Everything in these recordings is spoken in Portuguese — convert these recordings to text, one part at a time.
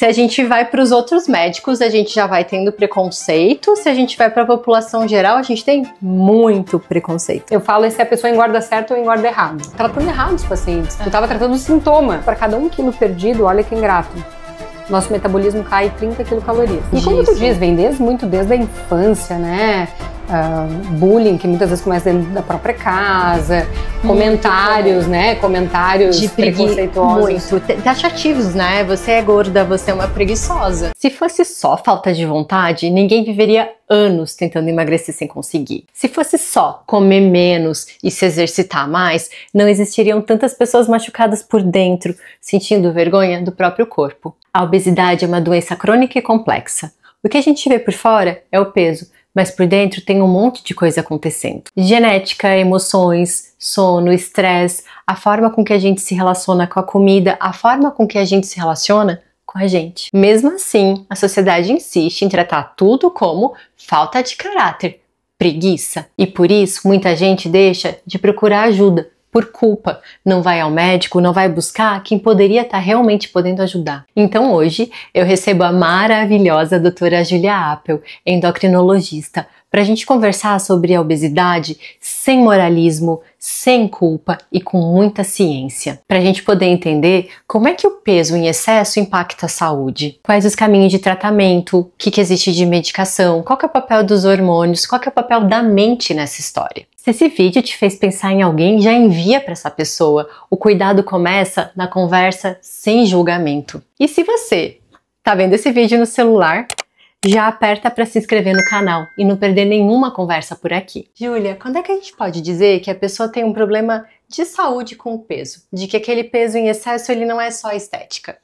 Se a gente vai para os outros médicos, a gente já vai tendo preconceito. Se a gente vai para a população geral, a gente tem muito preconceito. Eu falo se a pessoa engorda certo ou engorda errado. Tratando errado os pacientes. Eu tava tratando o sintoma. Para cada 1 quilo perdido, olha que ingrato. Nosso metabolismo cai 30 quilocalorias. E como tu diz, vem desde a infância, né? Bullying, que muitas vezes começa dentro da própria casa, comentários, né? Comentários preconceituosos. Muito taxativos, né? Você é gorda, você é uma preguiçosa. Se fosse só falta de vontade, ninguém viveria anos tentando emagrecer sem conseguir. Se fosse só comer menos e se exercitar mais, não existiriam tantas pessoas machucadas por dentro, sentindo vergonha do próprio corpo. A obesidade é uma doença crônica e complexa. O que a gente vê por fora é o peso, mas por dentro tem um monte de coisa acontecendo. Genética, emoções, sono, estresse, a forma com que a gente se relaciona com a comida, a forma com que a gente se relaciona com a gente. Mesmo assim, a sociedade insiste em tratar tudo como falta de caráter, preguiça. E por isso, muita gente deixa de procurar ajuda. Por culpa, não vai ao médico, não vai buscar quem poderia estar realmente podendo ajudar. Então hoje eu recebo a maravilhosa doutora Julia Appel, endocrinologista, para a gente conversar sobre a obesidade sem moralismo, sem culpa e com muita ciência. Para a gente poder entender como é que o peso em excesso impacta a saúde, quais os caminhos de tratamento, o que existe de medicação, qual que é o papel dos hormônios, qual que é o papel da mente nessa história. Se esse vídeo te fez pensar em alguém, já envia para essa pessoa. O cuidado começa na conversa sem julgamento. E se você tá vendo esse vídeo no celular, já aperta para se inscrever no canal e não perder nenhuma conversa por aqui. Júlia, quando é que a gente pode dizer que a pessoa tem um problema de saúde com o peso? De que aquele peso em excesso ele não é só estética?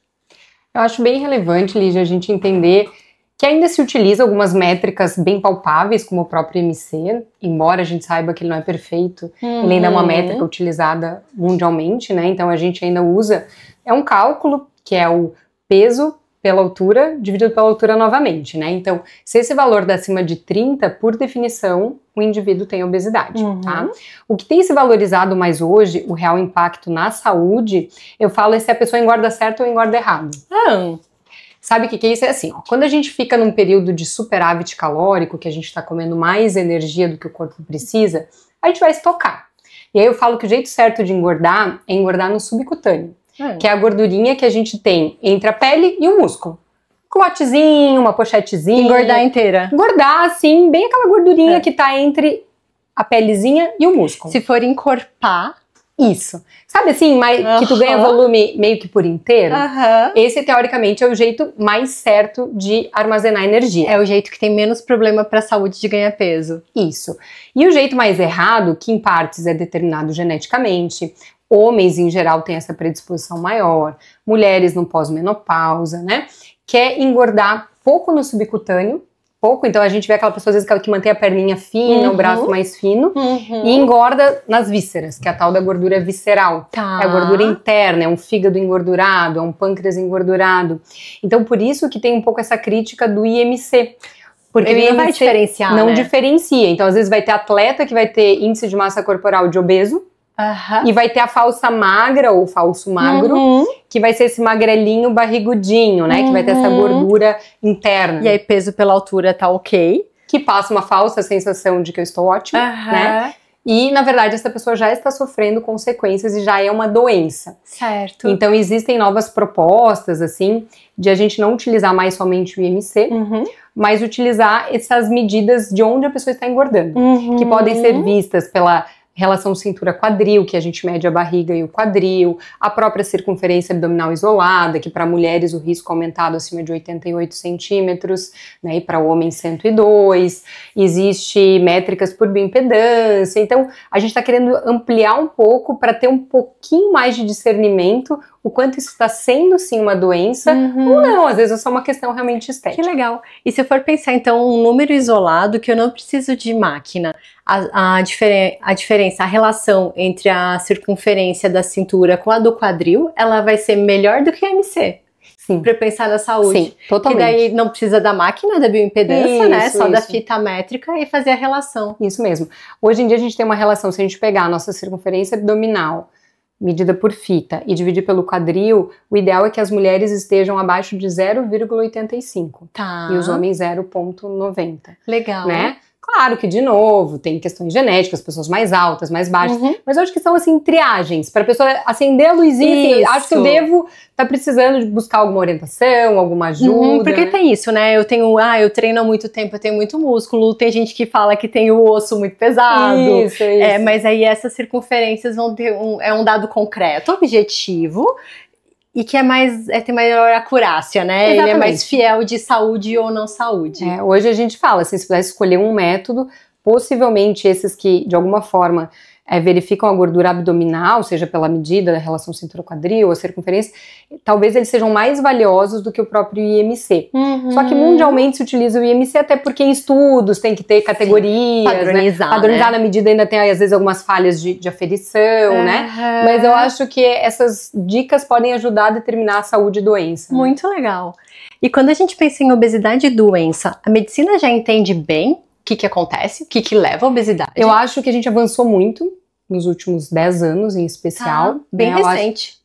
Eu acho bem relevante, Lígia, a gente entender que ainda se utiliza algumas métricas bem palpáveis, como o próprio IMC, embora a gente saiba que ele não é perfeito, ele ainda é uma métrica utilizada mundialmente, né? Então a gente ainda usa, é um cálculo que é o peso pela altura dividido pela altura novamente, né? Então, se esse valor dá acima de 30, por definição, o indivíduo tem obesidade, tá? O que tem se valorizado mais hoje, o real impacto na saúde, eu falo é se a pessoa engorda certo ou engorda errado. Sabe o que é isso? É assim, ó, quando a gente fica num período de superávit calórico, que a gente está comendo mais energia do que o corpo precisa, a gente vai estocar. E aí eu falo que o jeito certo de engordar é engordar no subcutâneo, que é a gordurinha que a gente tem entre a pele e o músculo. Com um latezinho, uma pochetezinha. Engordar inteira. Engordar, assim, bem aquela gordurinha que tá entre a pelezinha e o músculo. Se for encorpar... Isso. Sabe assim, que tu ganha volume meio que por inteiro? Esse, teoricamente, é o jeito mais certo de armazenar energia. É o jeito que tem menos problema para a saúde de ganhar peso. Isso. E o jeito mais errado, que em partes é determinado geneticamente, homens em geral têm essa predisposição maior, mulheres no pós-menopausa, né? Que é engordar pouco no subcutâneo, então a gente vê aquela pessoa às vezes que mantém a perninha fina, o braço mais fino, e engorda nas vísceras, que é a tal da gordura visceral. É a gordura interna, é um fígado engordurado, é um pâncreas engordurado. Então por isso que tem um pouco essa crítica do IMC. Porque ele não vai diferenciar, não diferencia. Então às vezes vai ter atleta que vai ter índice de massa corporal de obeso, e vai ter a falsa magra ou falso magro, que vai ser esse magrelinho barrigudinho, né? Que vai ter essa gordura interna. E aí peso pela altura tá ok. Que passa uma falsa sensação de que eu estou ótima, né? E, na verdade, essa pessoa já está sofrendo consequências e já é uma doença. Certo. Então, existem novas propostas, assim, de a gente não utilizar mais somente o IMC, mas utilizar essas medidas de onde a pessoa está engordando, que podem ser vistas pela relação cintura-quadril, que a gente mede a barriga e o quadril, a própria circunferência abdominal isolada, que para mulheres o risco aumentado acima de 88 centímetros, né, e para homens 102, existe métricas por bioimpedância, então a gente está querendo ampliar um pouco para ter um pouquinho mais de discernimento o quanto isso está sendo sim uma doença, ou não, às vezes é só uma questão realmente estética. Que legal. E se eu for pensar então um número isolado que eu não preciso de máquina, a diferença, a relação entre a circunferência da cintura com a do quadril, ela vai ser melhor do que a MC. Sim. Para pensar na saúde. Sim, totalmente. Que daí não precisa da máquina, da bioimpedância, né? Só da fita métrica e fazer a relação. Isso mesmo. Hoje em dia a gente tem uma relação, se a gente pegar a nossa circunferência abdominal medida por fita, e dividir pelo quadril, o ideal é que as mulheres estejam abaixo de 0,85 Tá. e os homens 0,90. Legal. Né? Claro que, de novo, tem questões genéticas, pessoas mais altas, mais baixas, mas eu acho que são, assim, triagens, para a pessoa acender a luzinha, assim, acho que eu devo estar precisando de buscar alguma orientação, alguma ajuda. Porque né? tem isso, né? Eu treino há muito tempo, eu tenho muito músculo, tem gente que fala que tem o osso muito pesado. Isso. Mas aí essas circunferências vão ter um dado concreto, objetivo, e que tem maior acurácia, né? Exatamente. Ele é mais fiel de saúde ou não saúde. Hoje a gente fala, assim, se pudesse escolher um método, possivelmente esses que, de alguma forma, verificam a gordura abdominal, seja pela medida da relação cintura-quadril, a circunferência, talvez eles sejam mais valiosos do que o próprio IMC. Só que mundialmente se utiliza o IMC, até porque em estudos tem que ter categorias, padronizar, né? Padronizar na medida ainda tem, às vezes, algumas falhas de aferição, né? Mas eu acho que essas dicas podem ajudar a determinar a saúde e doença. Muito legal. E quando a gente pensa em obesidade e doença, a medicina já entende bem o que acontece, o que leva à obesidade? Eu acho que a gente avançou muito nos últimos 10 anos, em especial. Bem recente.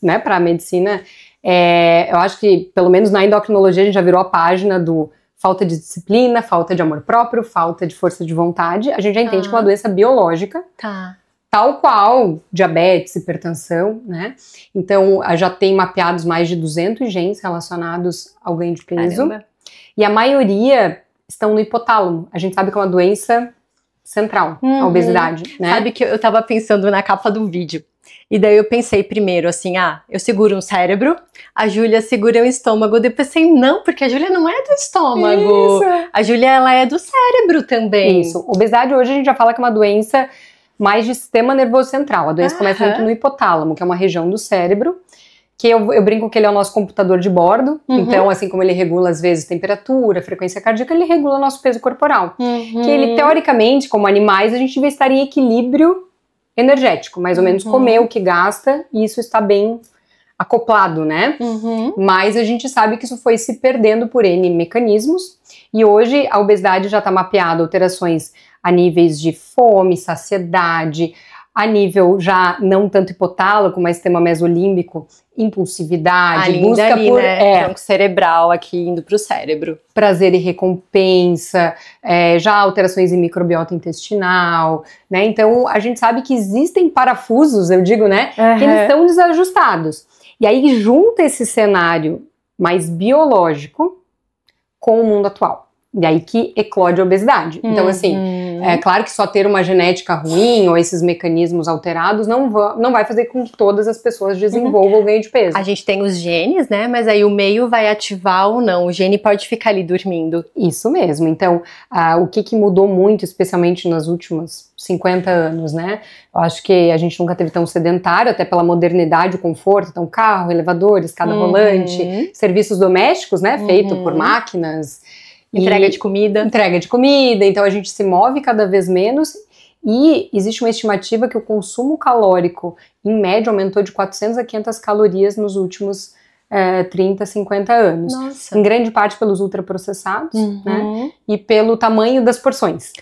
Né, para a medicina. Eu acho que, pelo menos na endocrinologia, a gente já virou a página do falta de disciplina, falta de amor próprio, falta de força de vontade. A gente já entende que é uma doença biológica. Tal qual diabetes, hipertensão, né? Então, já tem mapeados mais de 200 genes relacionados ao ganho de peso. Caramba. E a maioria estão no hipotálamo. A gente sabe que é uma doença central, a obesidade, né? Sabe que eu tava pensando na capa do vídeo. E daí eu pensei primeiro assim, eu seguro um cérebro, a Júlia segura o estômago. Depois pensei, não, porque a Júlia não é do estômago. Isso. A Júlia, ela é do cérebro também. Isso. Obesidade hoje a gente já fala que é uma doença mais de sistema nervoso central. A doença começa muito no hipotálamo, que é uma região do cérebro, que eu brinco que ele é o nosso computador de bordo. Então, assim como ele regula, às vezes, temperatura, frequência cardíaca, ele regula nosso peso corporal. Que ele, teoricamente, como animais, a gente devia estar em equilíbrio energético, mais ou menos comer o que gasta, e isso está bem acoplado, né? Mas a gente sabe que isso foi se perdendo por N mecanismos, e hoje a obesidade já está mapeada, alterações a níveis de fome, saciedade, a nível já não tanto hipotálamo, mas sistema mesolímbico, impulsividade, busca ali, por tronco cerebral aqui indo para o cérebro. Prazer e recompensa, já alterações em microbiota intestinal, né? Então a gente sabe que existem parafusos, eu digo, né? Que eles estão desajustados. E aí junta esse cenário mais biológico com o mundo atual. E aí que eclode a obesidade. Então, assim, é claro que só ter uma genética ruim ou esses mecanismos alterados não vai fazer com que todas as pessoas desenvolvam o ganho de peso. A gente tem os genes, né? Mas aí o meio vai ativar ou não. O gene pode ficar ali dormindo. Isso mesmo. Então, o que mudou muito, especialmente nos últimos 50 anos, né? Eu acho que a gente nunca teve tão sedentário, até pela modernidade, o conforto. Então, carro, elevador, escada rolante, serviços domésticos, né? Feito por máquinas. Entrega de comida. Então a gente se move cada vez menos e existe uma estimativa que o consumo calórico, em média, aumentou de 400 a 500 calorias nos últimos 30, 50 anos. Nossa. Em grande parte pelos ultraprocessados, né? E pelo tamanho das porções.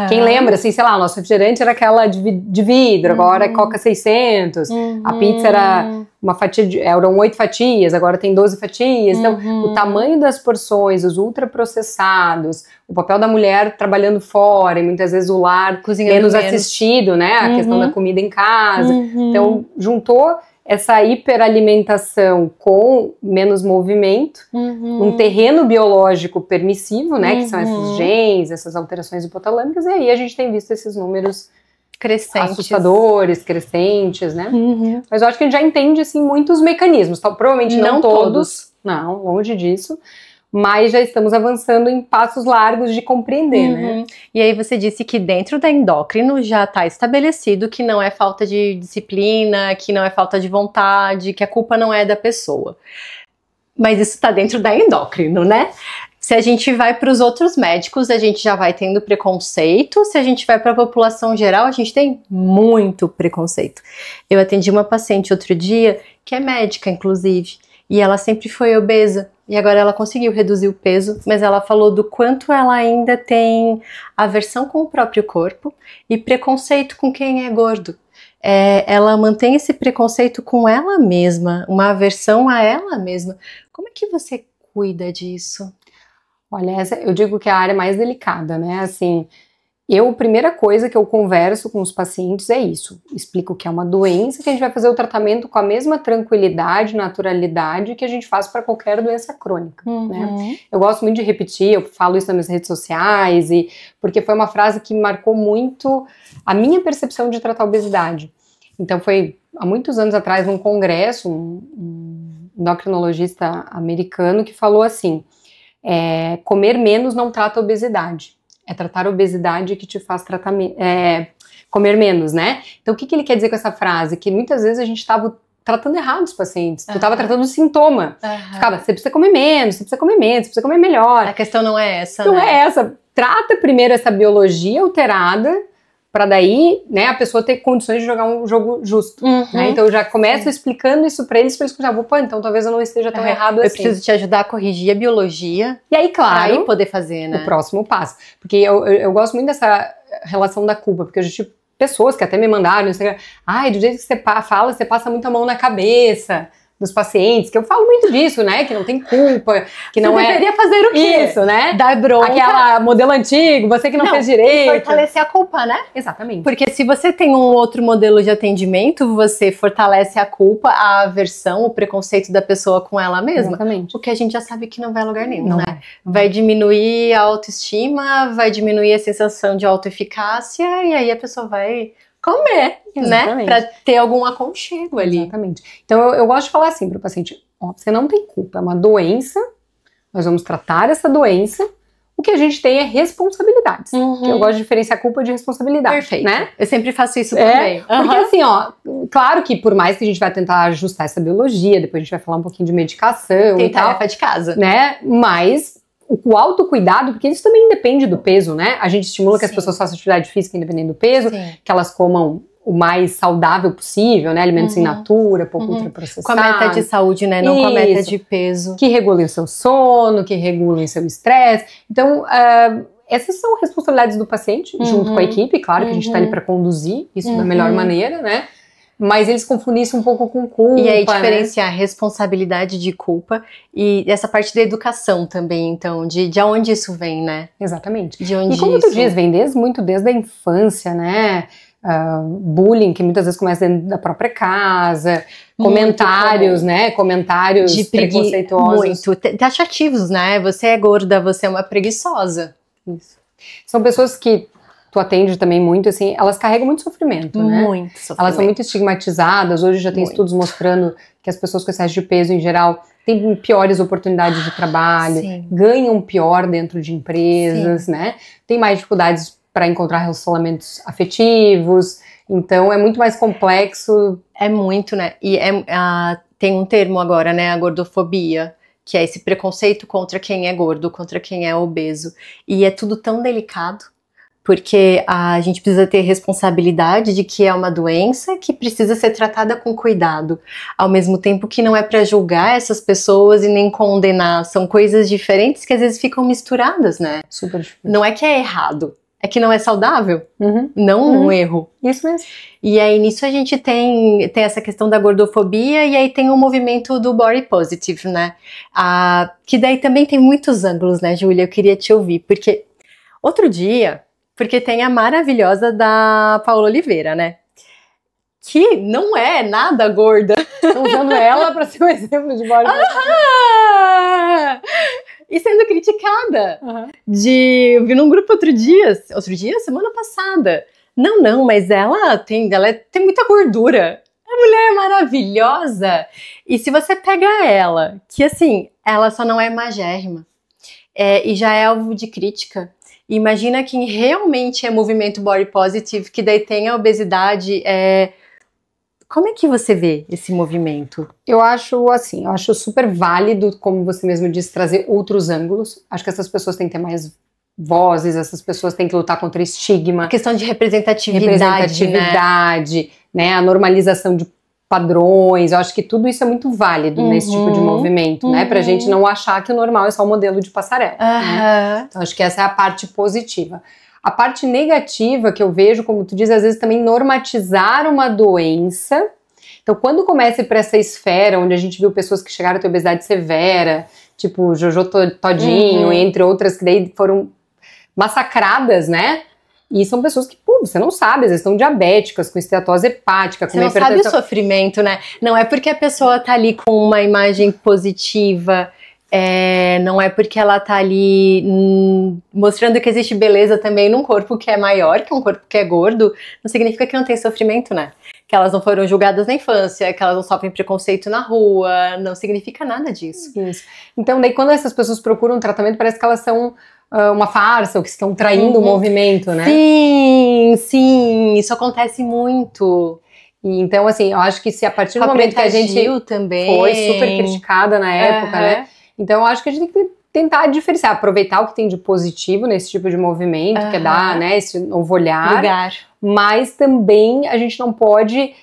Quem lembra, assim, sei lá, o nosso refrigerante era aquela de vidro, agora é Coca 600, a pizza era uma fatia, eram 8 fatias, agora tem 12 fatias, então o tamanho das porções, os ultraprocessados, o papel da mulher trabalhando fora, e muitas vezes o lar menos assistido, né, a questão da comida em casa, então juntou essa hiperalimentação com menos movimento, um terreno biológico permissivo, né, que são esses genes, essas alterações hipotalâmicas, e aí a gente tem visto esses números assustadores, crescentes, né? Mas eu acho que a gente já entende, assim, muitos mecanismos, provavelmente não todos, não, longe disso, mas já estamos avançando em passos largos de compreender, né? E aí você disse que dentro da endócrino já está estabelecido que não é falta de disciplina, que não é falta de vontade, que a culpa não é da pessoa. Mas isso está dentro da endócrino, né? Se a gente vai para os outros médicos, a gente já vai tendo preconceito. Se a gente vai para a população geral, a gente tem muito preconceito. Eu atendi uma paciente outro dia, que é médica, inclusive, e ela sempre foi obesa. E agora ela conseguiu reduzir o peso, mas ela falou do quanto ela ainda tem aversão com o próprio corpo e preconceito com quem é gordo. ela mantém esse preconceito com ela mesma, uma aversão a ela mesma. Como é que você cuida disso? Olha, eu digo que é a área mais delicada, né? Assim, a primeira coisa que eu converso com os pacientes é isso. Explico que é uma doença, que a gente vai fazer o tratamento com a mesma tranquilidade, naturalidade que a gente faz para qualquer doença crônica, né? Eu gosto muito de repetir, eu falo isso nas minhas redes sociais, porque foi uma frase que marcou muito a minha percepção de tratar a obesidade. Então foi há muitos anos atrás, num congresso, um endocrinologista americano que falou assim: comer menos não trata a obesidade. É tratar a obesidade que te faz comer menos, né? Então, o que ele quer dizer com essa frase? Que muitas vezes a gente estava tratando errado os pacientes. Tu estava tratando o sintoma. Ficava, você precisa comer menos, você precisa comer menos, você precisa comer melhor. A questão não é essa, né? Não é essa. Trata primeiro essa biologia alterada, para daí, né, a pessoa ter condições de jogar um jogo justo. Né? Então eu já começo explicando isso para eles já vou, então talvez eu não esteja tão errado assim. Eu preciso te ajudar a corrigir a biologia. E aí, claro, para poder fazer, né? O próximo passo. Porque eu gosto muito dessa relação da culpa, porque eu já tive pessoas que até me mandaram no Instagram, do jeito que você fala, você passa muita mão na cabeça dos pacientes, que eu falo muito disso, né, que não tem culpa, que não você deveria fazer o quê? Isso, né? Dar bronca. Aquela modelo antigo, você que não fez direito. Fortalecer a culpa, né? Exatamente. Porque se você tem um outro modelo de atendimento, você fortalece a culpa, a aversão, o preconceito da pessoa com ela mesma. Exatamente. O que a gente já sabe que não vai a lugar nenhum, não né? Vai diminuir a autoestima, vai diminuir a sensação de autoeficácia, e aí a pessoa vai comer, exatamente, né? Pra ter algum aconchego ali. Exatamente. Então eu gosto de falar assim pro paciente: você não tem culpa, é uma doença, nós vamos tratar essa doença, o que a gente tem é responsabilidades. Que eu gosto de diferenciar culpa de responsabilidade. Perfeito. Né? Eu sempre faço isso também. Porque assim, claro que por mais que a gente vai tentar ajustar essa biologia, depois a gente vai falar um pouquinho de medicação tem e tal. tarefa de casa. Né? Mas o autocuidado, porque isso também depende do peso, né? A gente estimula que as pessoas façam atividade física independente do peso, que elas comam o mais saudável possível, né? Alimentos in natura, pouco ultraprocessados. Com a meta de saúde, né? Não com a meta de peso. Que regulem o seu sono, que regulem o seu estresse. Então, essas são responsabilidades do paciente, junto com a equipe, claro que a gente está ali para conduzir isso da melhor maneira, né? Mas eles confundem isso um pouco com culpa. E aí diferenciar responsabilidade de culpa e essa parte da educação também, então, de onde isso vem, né? Exatamente. De onde e como tu diz, vem desde a infância, né? Bullying, que muitas vezes começa dentro da própria casa, comentários, né? Comentários de preconceituosos. Muito, taxativos, né? Você é gorda, você é uma preguiçosa. Isso. São pessoas que tu atende também muito, assim, elas carregam muito sofrimento, né? Muito sofrimento. Elas são muito estigmatizadas, hoje já tem estudos mostrando que as pessoas com excesso de peso, em geral, têm piores oportunidades de trabalho, ganham pior dentro de empresas, né? Tem mais dificuldades para encontrar relacionamentos afetivos, então é muito mais complexo. É muito, né? E tem um termo agora, né? A gordofobia, que é esse preconceito contra quem é gordo, contra quem é obeso. E é tudo tão delicado, porque a gente precisa ter responsabilidade de que é uma doença que precisa ser tratada com cuidado, ao mesmo tempo que não é para julgar essas pessoas e nem condenar, são coisas diferentes que às vezes ficam misturadas, né? Super difícil. Não é que é errado, é que não é saudável, não um erro. Isso mesmo. E aí nisso a gente tem essa questão da gordofobia e aí tem o movimento do body positive, né? Que daí também tem muitos ângulos, né, Júlia? Eu queria te ouvir, porque outro dia... Porque tem a maravilhosa da Paola Oliveira, né? Que não é nada gorda. Estão usando ela para ser um exemplo de body e sendo criticada. Eu vi num grupo outro dia, semana passada. Não, mas ela tem muita gordura. A mulher é maravilhosa. E se você pega ela, que assim, ela só não é magérrima, e já é alvo de crítica. Imagina quem realmente é movimento body positive, que daí tem a obesidade. Como é que você vê esse movimento? Eu acho super válido, como você mesmo disse, trazer outros ângulos. Acho que essas pessoas têm que ter mais vozes, essas pessoas têm que lutar contra estigma. A questão de representatividade, né? A normalização de padrões, eu acho que tudo isso é muito válido nesse tipo de movimento, né? Pra gente não achar que o normal é só o modelo de passarela. Né? Então acho que essa é a parte positiva. A parte negativa que eu vejo, como tu diz, às vezes também normatizar uma doença. Então, quando começa a ir para essa esfera, onde a gente viu pessoas que chegaram a ter obesidade severa, tipo Jojo Todinho, entre outras, que daí foram massacradas, né? E são pessoas que, pô, você não sabe, às vezes estão diabéticas, com esteatose hepática, com você não sabe o sofrimento, né? Não é porque a pessoa tá ali com uma imagem positiva, não é porque ela tá ali mostrando que existe beleza também num corpo que é maior, que um corpo que é gordo, não significa que não tem sofrimento, né? Que elas não foram julgadas na infância, que elas não sofrem preconceito na rua, não significa nada disso. Isso. Então, daí quando essas pessoas procuram um tratamento, parece que elas são uma farsa, ou que estão traindo o movimento, né? Sim, isso acontece muito. E então, assim, eu acho que se a partir do momento que a gente também foi super criticada na época, né? Então, eu acho que a gente tem que tentar diferenciar, aproveitar o que tem de positivo nesse tipo de movimento, que é dar, né, esse novo olhar. Mas também a gente não pode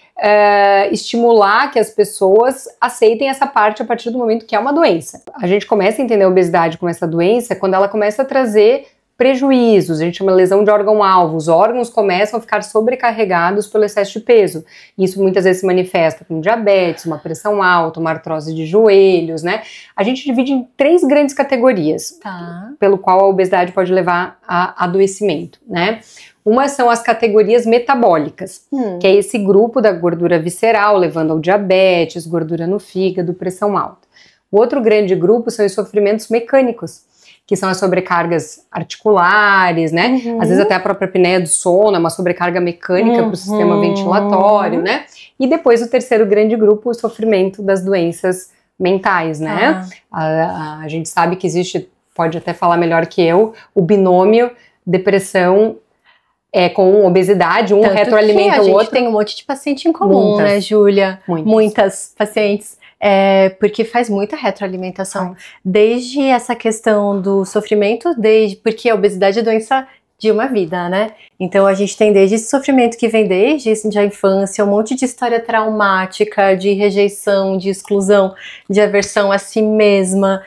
estimular que as pessoas aceitem essa parte a partir do momento que é uma doença. A gente começa a entender a obesidade como essa doença quando ela começa a trazer prejuízos, a gente chama lesão de órgão-alvo. Os órgãos começam a ficar sobrecarregados pelo excesso de peso. Isso muitas vezes se manifesta com diabetes, uma pressão alta, uma artrose de joelhos, né? A gente divide em 3 grandes categorias, pelo qual a obesidade pode levar a adoecimento, né? Uma são as categorias metabólicas, que é esse grupo da gordura visceral, levando ao diabetes, gordura no fígado, pressão alta. O outro grande grupo são os sofrimentos mecânicos, que são as sobrecargas articulares, né? Às vezes até a própria apneia do sono é uma sobrecarga mecânica para o sistema ventilatório, né? E depois o terceiro grande grupo, o sofrimento das doenças mentais, né? A gente sabe que existe, pode até falar melhor que eu, o binômio depressão com obesidade, um retroalimenta o outro. A gente tem um monte de paciente em comum, né, Júlia? Muitas pacientes. Porque faz muita retroalimentação. Desde essa questão do sofrimento, porque a obesidade é doença de uma vida, né? Então a gente tem desde esse sofrimento que vem desde a infância, um monte de história traumática, de rejeição, de exclusão, de aversão a si mesma,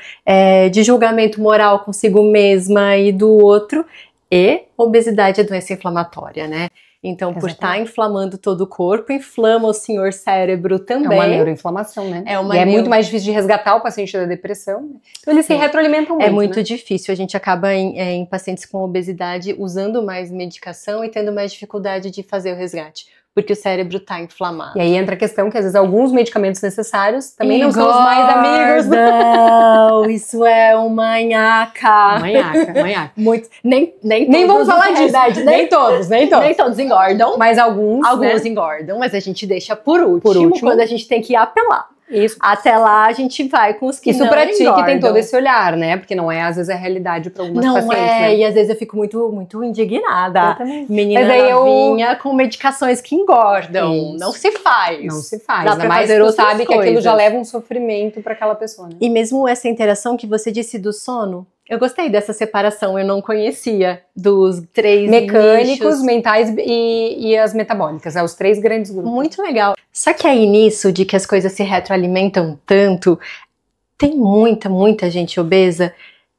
de julgamento moral consigo mesma e do outro. E obesidade é doença inflamatória, né? Então, por estar inflamando todo o corpo, inflama o senhor cérebro também. É uma neuroinflamação, né? É muito mais difícil de resgatar o paciente da depressão. Né? Então, eles se retroalimentam muito. É muito difícil. A gente acaba em pacientes com obesidade usando mais medicação e tendo mais dificuldade de fazer o resgate. Porque o cérebro está inflamado. E aí entra a questão que às vezes alguns medicamentos necessários também não são os mais amigos. Não, isso é uma nhaca. Manhaca. Muito, nem vamos falar disso. Nem todos. Nem todos engordam. Mas alguns engordam, mas a gente deixa por último, quando a gente tem que apelar. Isso. Até lá a gente vai com os que Isso não pra ti engordam. que tem todo esse olhar, né? Porque não é, às vezes, a realidade pra algumas pacientes, né? E às vezes eu fico muito indignada. Eu também. Menina novinha com medicações que engordam. Isso. Não se faz. Não se faz. Dá ainda pra mais fazer tu sabe coisas. Que aquilo já leva um sofrimento pra aquela pessoa, né? E mesmo essa interação que você disse do sono, eu gostei dessa separação, eu não conhecia dos 3 mecânicos, nichos. Mentais e as metabólicas, os 3 grandes grupos. Muito legal. Só que aí nisso de que as coisas se retroalimentam tanto, tem muita gente obesa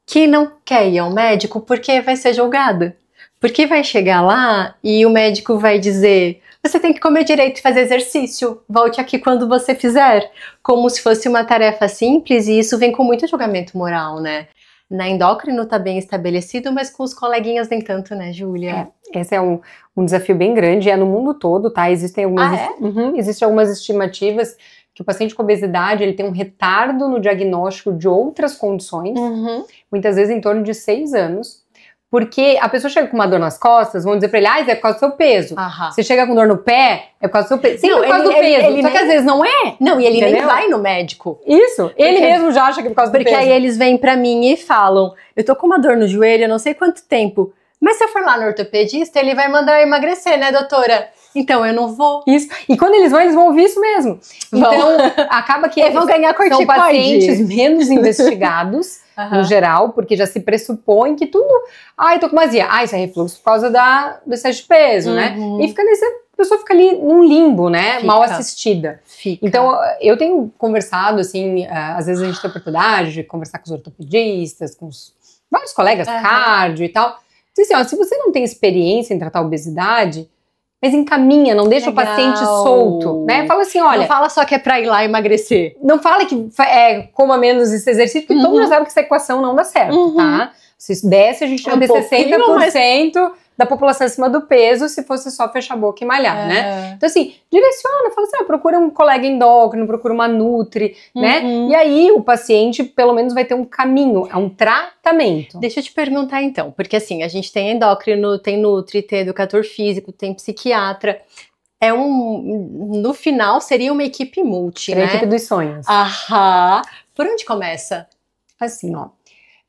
que não quer ir ao médico porque vai ser julgada. Porque vai chegar lá e o médico vai dizer: você tem que comer direito e fazer exercício, volte aqui quando você fizer. Como se fosse uma tarefa simples, e isso vem com muito julgamento moral, né? Na endócrino tá bem estabelecido, mas com os coleguinhas nem tanto, né, Júlia? Esse é um desafio bem grande, no mundo todo, tá? Existem algumas estimativas que o paciente com obesidade, ele tem um retardo no diagnóstico de outras condições, muitas vezes em torno de 6 anos, porque a pessoa chega com uma dor nas costas, vão dizer pra ele, é por causa do seu peso. Você chega com dor no pé, é por causa do seu peso. Sempre por causa do peso, só que às vezes não é. Não, e ele nem vai no médico. Isso, ele mesmo já acha que é por causa do peso. Porque aí eles vêm pra mim e falam, eu tô com uma dor no joelho, eu não sei quanto tempo, mas se eu for lá no ortopedista, ele vai mandar eu emagrecer, né, doutora? Então eu não vou. Isso. E quando eles vão ouvir isso mesmo. Então, acaba que eles vão ganhar corticoide. São pacientes menos investigados, no geral, porque já se pressupõe que tudo... eu tô com azia. Isso é refluxo por causa do excesso de peso, né? E a pessoa fica ali num limbo, né? Mal assistida. Então, eu tenho conversado, assim, às vezes a gente tem a oportunidade de conversar com os ortopedistas, com vários colegas, cardio e tal. Então, assim, ó, se você não tem experiência em tratar obesidade, mas encaminha, não deixa o paciente solto, né? Fala assim, olha... Não fala só que é pra ir lá emagrecer. Não fala que coma menos esse exercício, porque todo mundo sabe que essa equação não dá certo, tá? Se desse, a gente ia ter 60% da população acima do peso, se fosse só fechar a boca e malhar, né? Então, assim, direciona, fala assim, procura um colega endócrino, procura uma nutri, né? E aí, o paciente, pelo menos, vai ter um caminho, é um tratamento. Deixa eu te perguntar, então, porque assim, a gente tem endócrino, tem nutri, tem educador físico, tem psiquiatra. No final, seria uma equipe multi, né? É a equipe dos sonhos. Aham. Por onde começa? Assim, ó.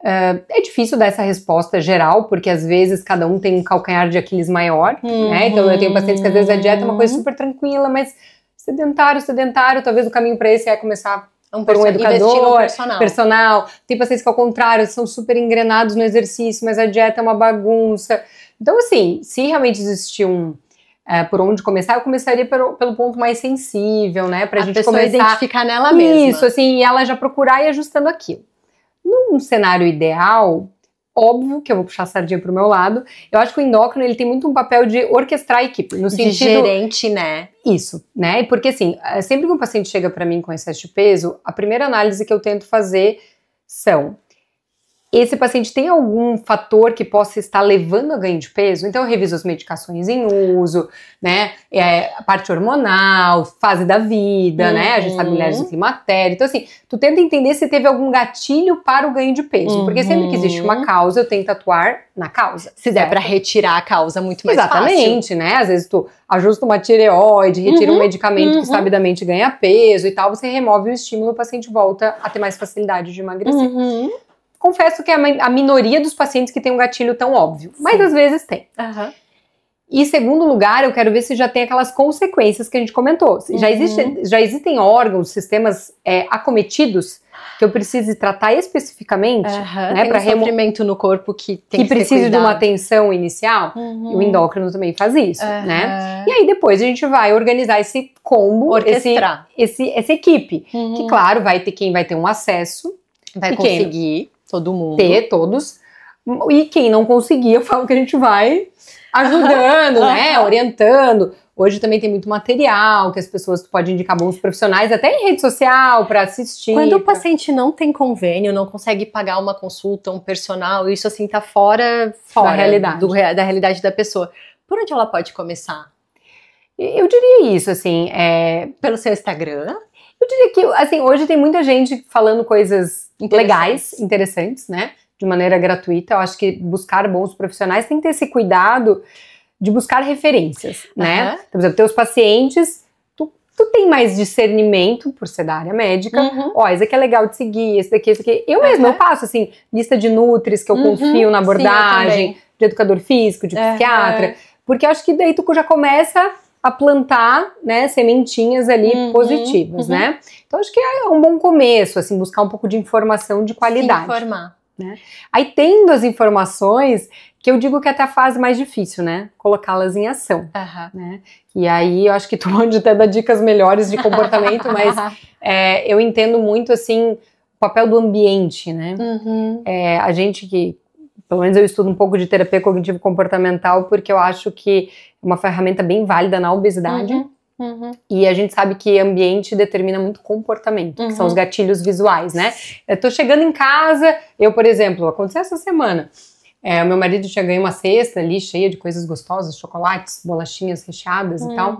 É difícil dar essa resposta geral, porque às vezes cada um tem um calcanhar de Aquiles maior, né? Então eu tenho pacientes que às vezes a dieta é uma coisa super tranquila, mas sedentário, talvez o caminho para esse é começar por um educador personal. Tem pacientes que ao contrário, são super engrenados no exercício, mas a dieta é uma bagunça. Então assim, se realmente existir por onde começar, eu começaria pelo ponto mais sensível, né? Pra gente começar a identificar nela mesma. Isso, assim, e ela já procurar e ajustando aquilo. Num cenário ideal, óbvio que eu vou puxar a sardinha pro meu lado, eu acho que o endócrino ele tem muito um papel de orquestrar a equipe, no sentido... De gerente, né? Isso, né? Porque assim, sempre que um paciente chega para mim com excesso de peso, a primeira análise que eu tento fazer são: esse paciente tem algum fator que possa estar levando a ganho de peso? Então eu reviso as medicações em uso, né? A parte hormonal, fase da vida, né? A gente sabe mulheres do climatério. Então assim, tu tenta entender se teve algum gatilho para o ganho de peso. Porque sempre que existe uma causa, eu tento atuar na causa. Se der para retirar a causa, muito mais fácil. Exatamente, né? Às vezes tu ajusta uma tireoide, retira um medicamento que sabidamente ganha peso e tal, você remove o estímulo, o paciente volta a ter mais facilidade de emagrecer. Confesso que é a minoria dos pacientes que tem um gatilho tão óbvio, mas às vezes tem. E segundo lugar, eu quero ver se já tem aquelas consequências que a gente comentou. Já existem órgãos, sistemas acometidos que eu preciso tratar especificamente, né, para sofrimento no corpo que tem que precisa de uma atenção inicial. E o endócrino também faz isso, né? E aí depois a gente vai organizar esse combo, orquestrar essa equipe, que claro vai ter quem vai ter um acesso, vai conseguir. Todo mundo. Todos. E quem não conseguir, eu falo que a gente vai ajudando, né? Orientando. Hoje também tem muito material que as pessoas podem indicar bons profissionais, até em rede social, para assistir. Quando o paciente não tem convênio, não consegue pagar uma consulta, um personal, isso assim tá fora da realidade. Da realidade da pessoa. Por onde ela pode começar? Eu diria isso, assim, pelo seu Instagram? Eu diria que, assim, hoje tem muita gente falando coisas legais, interessantes, né? De maneira gratuita. Eu acho que buscar bons profissionais tem que ter esse cuidado de buscar referências, né? Por exemplo, teus pacientes, tu tem mais discernimento, por ser da área médica. Ó, esse aqui é legal de seguir, esse daqui. Eu mesma, eu passo, assim, lista de nutris que eu confio na abordagem, de educador físico, de psiquiatra. Porque eu acho que daí tu já começa a plantar, né, sementinhas ali positivas, né? Então acho que é um bom começo, assim, buscar um pouco de informação de qualidade. Se informar. Né? Aí tendo as informações, que eu digo que é até a fase mais difícil, né? Colocá-las em ação, né? E aí eu acho que tu pode até dar dicas melhores de comportamento, mas eu entendo muito, assim, o papel do ambiente, né? A gente que, pelo menos eu estudo um pouco de terapia cognitivo-comportamental, porque eu acho que é uma ferramenta bem válida na obesidade. E a gente sabe que ambiente determina muito comportamento, que são os gatilhos visuais, né? Eu tô chegando em casa, por exemplo, aconteceu essa semana, o meu marido tinha ganho uma cesta ali cheia de coisas gostosas, chocolates, bolachinhas recheadas e tal.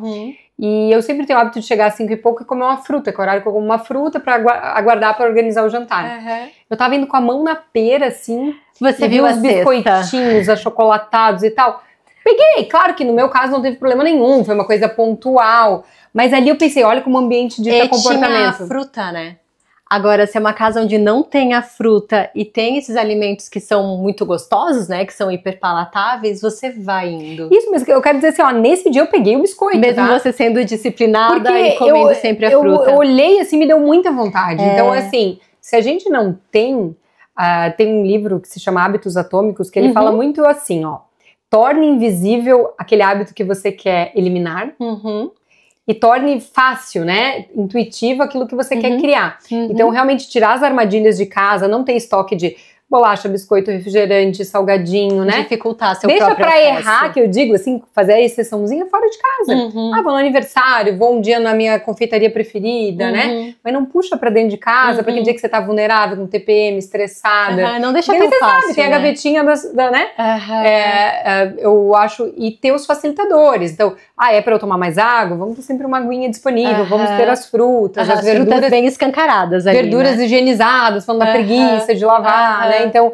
E eu sempre tenho o hábito de chegar às 5 e pouco e comer uma fruta, que é o horário que eu como uma fruta pra aguardar pra organizar o jantar. Eu tava indo com a mão na pera, assim, você viu os biscoitinhos achocolatados e tal. Peguei, claro que no meu caso não teve problema nenhum, foi uma coisa pontual, mas ali eu pensei, olha como o ambiente dita comportamento. Tinha a fruta, né? Agora, se é uma casa onde não tem a fruta e tem esses alimentos que são muito gostosos, né, que são hiperpalatáveis, você vai indo. Isso, mas eu quero dizer assim, ó, nesse dia eu peguei o biscoito, mesmo você sendo disciplinada e comendo sempre a fruta. Eu olhei assim, me deu muita vontade. Então, assim, se a gente não tem, tem um livro que se chama Hábitos Atômicos, que ele fala muito assim, ó, torne invisível aquele hábito que você quer eliminar e torne fácil, né, intuitivo aquilo que você quer criar. Então, realmente tirar as armadilhas de casa, não ter estoque de bolacha, biscoito, refrigerante, salgadinho, né? Dificultar seu Deixa próprio pra acesso. errar, que eu digo assim, fazer a exceçãozinha fora de casa. Ah, vou no aniversário, vou um dia na minha confeitaria preferida, né? Mas não puxa pra dentro de casa, pra aquele dia que você tá vulnerável, com TPM, estressada. Não deixa Porque tão você fácil, sabe, tem a gavetinha né? Eu acho, e ter os facilitadores. Então, é pra eu tomar mais água? Vamos ter sempre uma aguinha disponível, vamos ter as frutas, as verduras frutas bem escancaradas ali, verduras higienizadas, falando da preguiça de lavar, né? Então,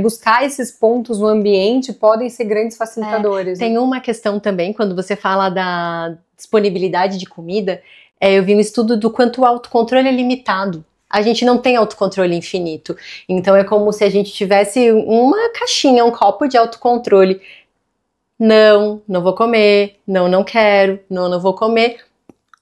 buscar esses pontos no ambiente podem ser grandes facilitadores. Tem uma questão também, quando você fala da disponibilidade de comida, eu vi um estudo do quanto o autocontrole é limitado. A gente não tem autocontrole infinito. Então, é como se a gente tivesse uma caixinha, um copo de autocontrole. Não vou comer. Não quero. Não vou comer.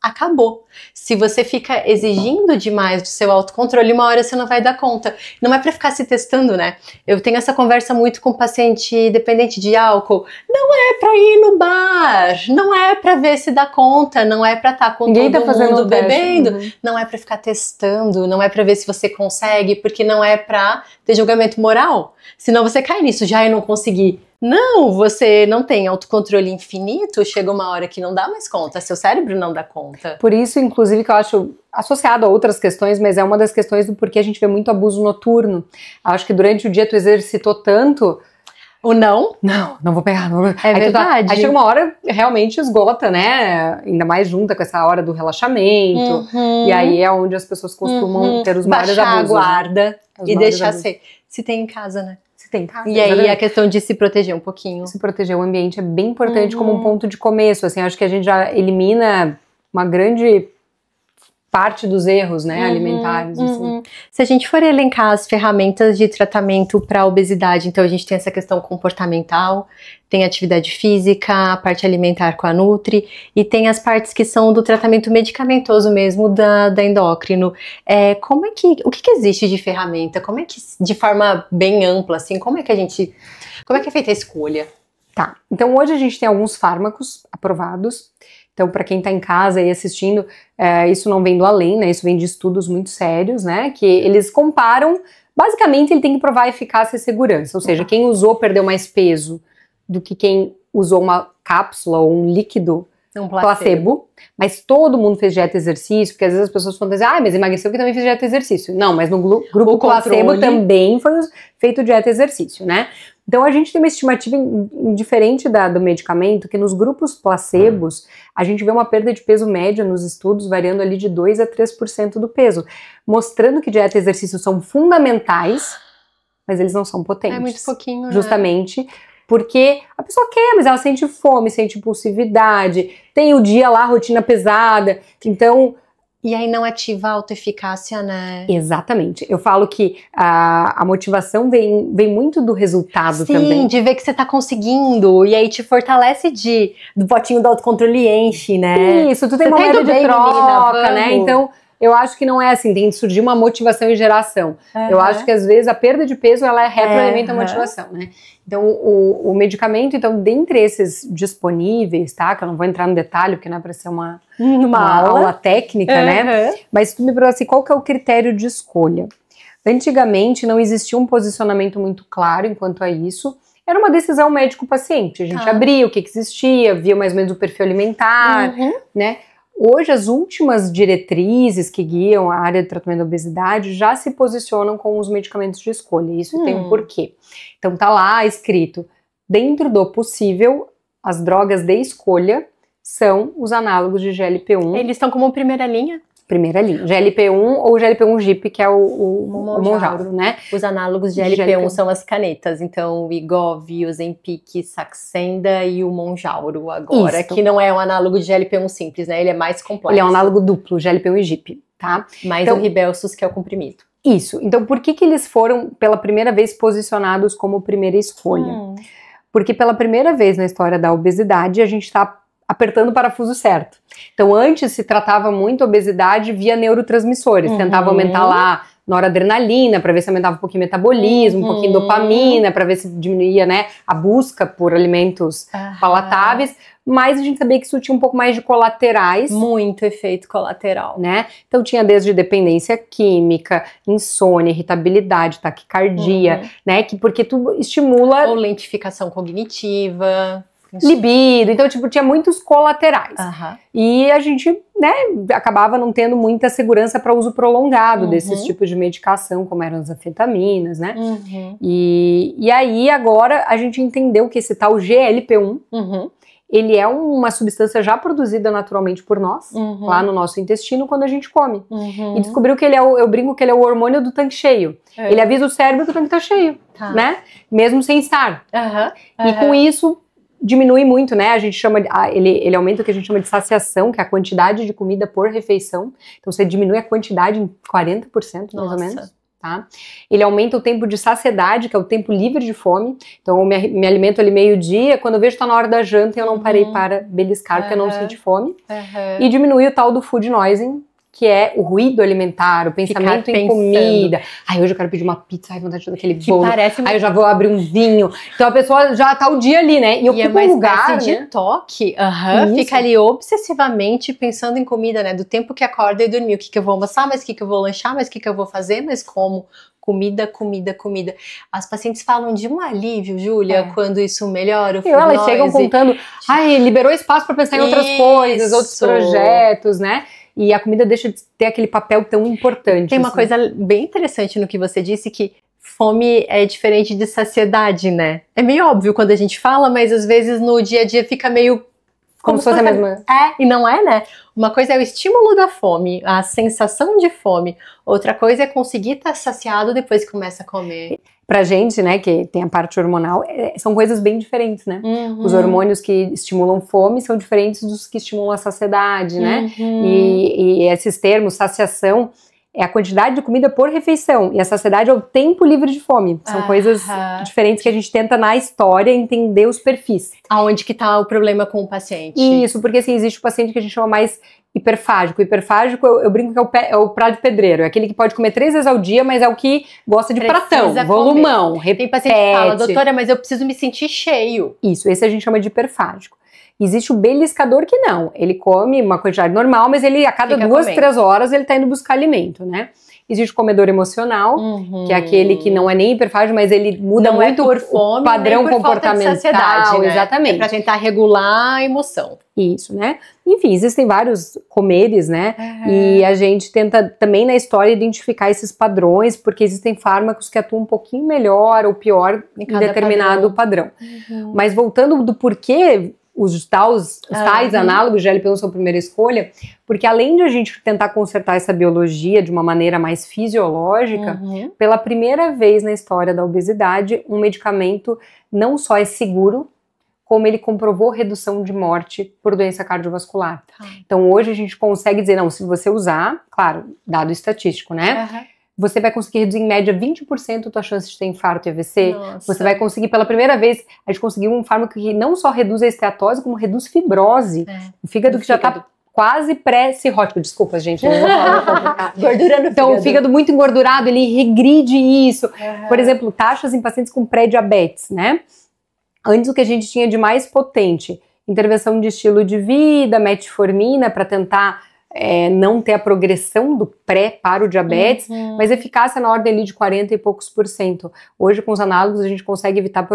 Acabou. Se você fica exigindo demais do seu autocontrole, uma hora você não vai dar conta. Não é pra ficar se testando, né? Eu tenho essa conversa muito com paciente dependente de álcool. Não é pra ir no bar, não é pra ver se dá conta, não é pra estar com Ninguém todo tá fazendo mundo bebendo, teste. não é pra ficar testando, não é pra ver se você consegue, porque não é pra ter julgamento moral. Senão você cai nisso, já eu não consegui. Não, você não tem autocontrole infinito, chega uma hora que não dá mais conta, seu cérebro não dá conta. Por isso, inclusive, que eu acho associado a outras questões, mas é uma das questões do porquê a gente vê muito abuso noturno. Acho que durante o dia tu exercitou tanto... O não? Não vou pegar. Não vou... É verdade. Aí chega uma hora, realmente esgota, né? Ainda mais junta com essa hora do relaxamento. E aí é onde as pessoas costumam ter os maiores baixar abusos. Baixar a guarda, né? E deixar ser. Se tem em casa, né? Tem casa, e aí a questão de se proteger um pouquinho. Se proteger o ambiente é bem importante como um ponto de começo, assim, acho que a gente já elimina uma grande parte dos erros, né, alimentares. Assim. Se a gente for elencar as ferramentas de tratamento para a obesidade, então a gente tem essa questão comportamental, tem atividade física, a parte alimentar com a Nutri, e tem as partes que são do tratamento medicamentoso mesmo da endócrino. O que existe de ferramenta? Como é que, de forma bem ampla, assim, como é que é feita a escolha? Tá, então hoje a gente tem alguns fármacos aprovados. Então, para quem está em casa e assistindo, isso não vem do além, né? Isso vem de estudos muito sérios, né? Que eles comparam, basicamente ele tem que provar eficácia e segurança. Ou seja, quem usou perdeu mais peso do que quem usou uma cápsula ou um líquido placebo. Mas todo mundo fez dieta e exercício, porque às vezes as pessoas falam assim, mas emagreceu que também fez dieta e exercício. Não, mas no grupo placebo também foi feito dieta e exercício, né? Então a gente tem uma estimativa diferente do medicamento, que nos grupos placebos a gente vê uma perda de peso média nos estudos variando ali de 2 a 3% do peso, mostrando que dieta e exercício são fundamentais, mas eles não são potentes. É muito pouquinho, justamente porque a pessoa quer, mas ela sente fome, sente impulsividade, tem o dia lá, rotina pesada, então... E aí não ativa a autoeficácia, né? Exatamente. Eu falo que a motivação vem muito do resultado também. Sim, de ver que você tá conseguindo. E aí te fortalece do potinho do autocontrole enche, né? Isso, tu tem uma moeda de troca, né? Então, eu acho que não é assim, tem que surgir uma motivação e geração. Eu acho que às vezes a perda de peso, ela retroalimenta a motivação, né? Então, o medicamento, então, dentre esses disponíveis, tá? Que eu não vou entrar no detalhe, porque não é para ser uma aula técnica, né? Mas tu me pergunta assim, qual que é o critério de escolha? Antigamente, não existia um posicionamento muito claro enquanto a isso. Era uma decisão médico-paciente. A gente abria o que existia, via mais ou menos o perfil alimentar, né? Hoje, as últimas diretrizes que guiam a área de tratamento da obesidade já se posicionam com os medicamentos de escolha. Isso tem um porquê. Então, tá lá escrito, dentro do possível, as drogas de escolha são os análogos de GLP-1. Eles estão como primeira linha? Primeira linha. GLP-1 ou GLP-1-GIP, que é o Mounjaro, né? Os análogos de GLP-1 são as canetas. Então, o Wegovy, o Ozempic, Saxenda e o Mounjaro agora. Isso. Que não é um análogo de GLP-1 simples, né? Ele é mais complexo. Ele é um análogo duplo, GLP-1 e GIP, tá? Mais o Ribelsus, que é o comprimido. Isso. Então, por que eles foram, pela primeira vez, posicionados como primeira escolha? Porque pela primeira vez na história da obesidade, a gente está apertando o parafuso certo. Então, antes se tratava muito a obesidade via neurotransmissores, tentava aumentar lá noradrenalina, para ver se aumentava um pouquinho o metabolismo, um pouquinho dopamina, para ver se diminuía, né, a busca por alimentos palatáveis, mas a gente sabia que isso tinha um pouco mais de colaterais. Muito efeito colateral. Né? Então tinha desde dependência química, insônia, irritabilidade, taquicardia, né? Porque tu estimula... Ou lentificação cognitiva... Libido, então tipo, tinha muitos colaterais. E a gente, né, acabava não tendo muita segurança para uso prolongado desses tipos de medicação, como eram as anfetaminas, né? E aí agora a gente entendeu que esse tal GLP-1, ele é uma substância já produzida naturalmente por nós, lá no nosso intestino, quando a gente come. E descobriu que ele é eu brinco que ele é o hormônio do tanque cheio. Ele avisa o cérebro que o tanque tá cheio, né? Mesmo sem estar. E com isso diminui muito, né? A gente chama, ele aumenta o que a gente chama de saciação, que é a quantidade de comida por refeição. Então você diminui a quantidade em 40%, mais ou menos. Tá? Ele aumenta o tempo de saciedade, que é o tempo livre de fome. Então eu me alimento ali meio-dia, quando eu vejo que tá na hora da janta, eu não parei para beliscar, porque eu não senti fome. E diminui o tal do food noising, que é o ruído alimentar, o pensamento em comida. Ai, hoje eu quero pedir uma pizza, ai, vontade de fazer aquele bolo. Aí eu já vou abrir um vinho. Então a pessoa já tá o dia ali, né? E ocupa um lugar, de toque. Fica ali obsessivamente pensando em comida, né? Do tempo que acorda e dormir. O que eu vou almoçar, mas o que eu vou lanchar, mas o que eu vou fazer, mas como... Comida, comida, comida. As pacientes falam de um alívio, Júlia, quando isso melhora. Elas chegam contando, ai, liberou espaço para pensar em outras coisas, outros projetos, né? E a comida deixa de ter aquele papel tão importante. Tem uma coisa bem interessante no que você disse, que fome é diferente de saciedade, né? É meio óbvio quando a gente fala, mas às vezes no dia a dia fica meio... Como se fosse a mesma. E não é, né? Uma coisa é o estímulo da fome, a sensação de fome. Outra coisa é conseguir estar saciado depois que começa a comer. Pra gente, né, que tem a parte hormonal, são coisas bem diferentes, né? Os hormônios que estimulam fome são diferentes dos que estimulam a saciedade, né? E esses termos, saciação, é a quantidade de comida por refeição, e a saciedade é o tempo livre de fome. São coisas diferentes que a gente tenta na história entender os perfis. Aonde que tá o problema com o paciente? Isso, porque assim, existe o paciente que a gente chama mais hiperfágico. Hiperfágico, eu brinco que é o prato de pedreiro, é aquele que pode comer 3 vezes ao dia, mas é o que gosta de pratão, volumão, repete. Tem paciente que fala, doutora, mas eu preciso me sentir cheio. Isso, esse a gente chama de hiperfágico. Existe o beliscador que não, ele come uma quantidade normal, mas ele a cada 2, 3 horas ele tá indo buscar alimento, né? Existe o comedor emocional, que é aquele que não é nem hiperfágico, mas ele muda muito por fome, o padrão nem por comportamental, saciedade, né? Exatamente. É pra tentar regular a emoção. Isso, né? Enfim, existem vários comeres, né? E a gente tenta também na história identificar esses padrões, porque existem fármacos que atuam um pouquinho melhor ou pior em determinado padrão. Mas voltando do porquê os tais análogos de GLP-1 são a primeira escolha, porque além de a gente tentar consertar essa biologia de uma maneira mais fisiológica, pela primeira vez na história da obesidade, um medicamento não só é seguro, como ele comprovou redução de morte por doença cardiovascular. Então hoje a gente consegue dizer, não, se você usar, claro, dado estatístico, né? Você vai conseguir reduzir em média 20% a tua chance de ter infarto e AVC. Você vai conseguir, pela primeira vez, a gente conseguiu um fármaco que não só reduz a esteatose, como reduz fibrose. O fígado que já tá quase pré-cirrótico. Desculpa, gente. Eu não vou falar. Gordura no fígado. Então, o fígado muito engordurado, ele regride isso. Por exemplo, taxas em pacientes com pré-diabetes, né? Antes o que a gente tinha de mais potente, intervenção de estilo de vida, metformina para tentar não ter a progressão do pré para o diabetes, mas eficácia na ordem ali de 40 e poucos %. Hoje, com os análogos, a gente consegue evitar